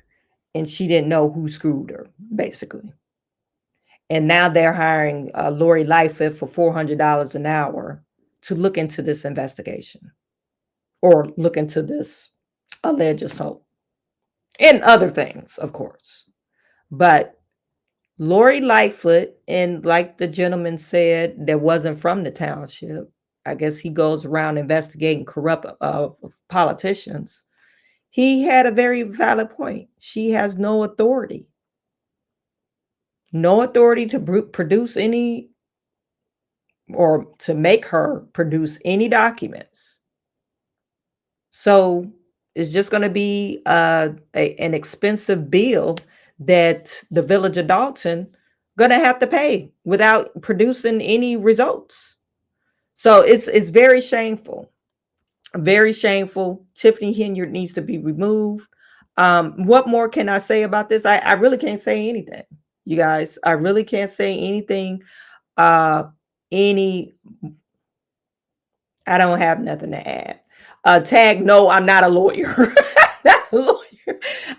and she didn't know who screwed her, basically. And now they're hiring Lori Lightfoot for $400 an hour to look into this investigation or look into this alleged assault and other things, of course. But Lori Lightfoot, and like the gentleman said, that wasn't from the township. I guess he goes around investigating corrupt politicians. He had a very valid point. She has no authority. No authority to produce any, or to make her produce any documents. So it's just going to be an expensive bill that the village of Dalton going to have to pay without producing any results. So it's very shameful, very shameful. Tiffany Henyard needs to be removed. What more can I say about this? I really can't say anything, you guys. I really can't say anything. I don't have nothing to add. Tag, no, I'm not a lawyer. Not a lawyer.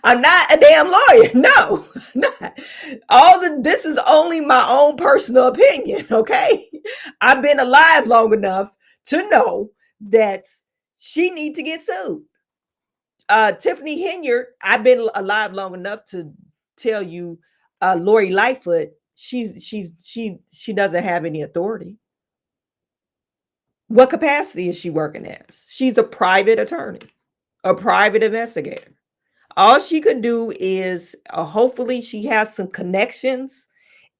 I'm not a damn lawyer. No, not. This is only my own personal opinion, okay? I've been alive long enough to know that she needs to get sued. Tiffany Henyard, I've been alive long enough to tell you, Lori Lightfoot, she doesn't have any authority. What capacity is she working as? She's a private attorney, a private investigator. All she could do is hopefully she has some connections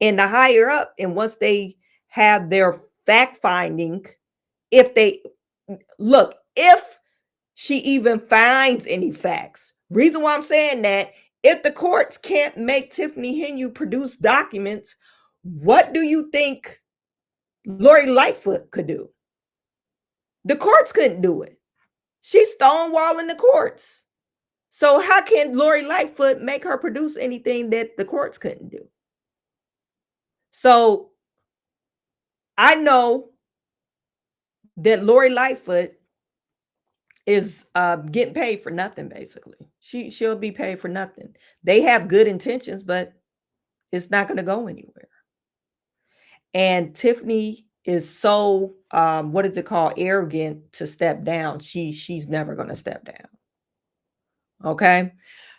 in the higher up. And once they have their fact finding, if she even finds any facts. Reason why I'm saying that, if the courts can't make Tiffany Henyard produce documents, what do you think Lori Lightfoot could do? The courts couldn't do it. She's stonewalling the courts. So how can Lori Lightfoot make her produce anything that the courts couldn't do? So I know that Lori Lightfoot is getting paid for nothing, basically. She'll be paid for nothing. They have good intentions, but it's not going to go anywhere. And Tiffany is so, what is it called, arrogant to step down. She's never going to step down. Okay,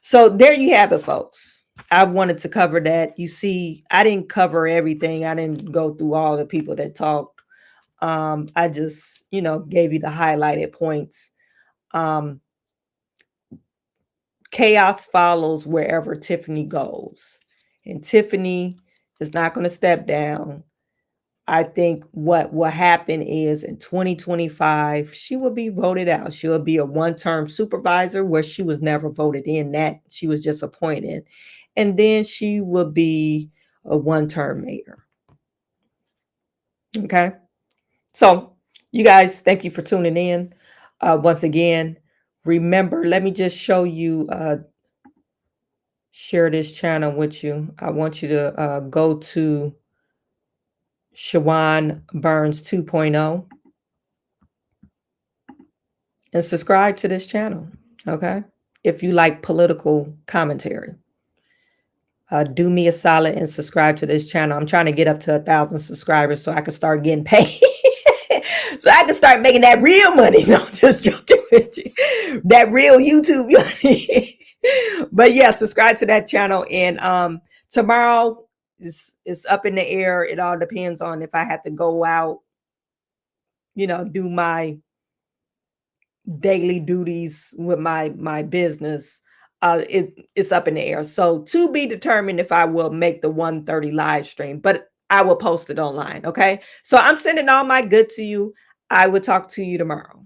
so there you have it, folks. I wanted to cover that. You see, I didn't cover everything. I didn't go through all the people that talked. I just, gave you the highlighted points. Chaos follows wherever Tiffany goes, and Tiffany is not going to step down. I think what will happen is in 2025, she will be voted out. She'll be a one-term supervisor where she was never voted in. That she was just appointed. And then she will be a one-term mayor. Okay. So you guys, thank you for tuning in. Once again, remember, let me just show you, share this channel with you. I want you to go to Chawanne Burns 2.0 and subscribe to this channel. Okay. If you like political commentary, do me a solid and subscribe to this channel. I'm trying to get up to 1,000 subscribers so I can start getting paid. So I can start making that real money. No, just joking with you. That real YouTube money. But yeah, subscribe to that channel. And tomorrow, it's up in the air. It all depends on if I have to go out, do my daily duties with my business. It's up in the air. So to be determined if I will make the 1:30 live stream, but I will post it online. Okay. So I'm sending all my good to you. I will talk to you tomorrow.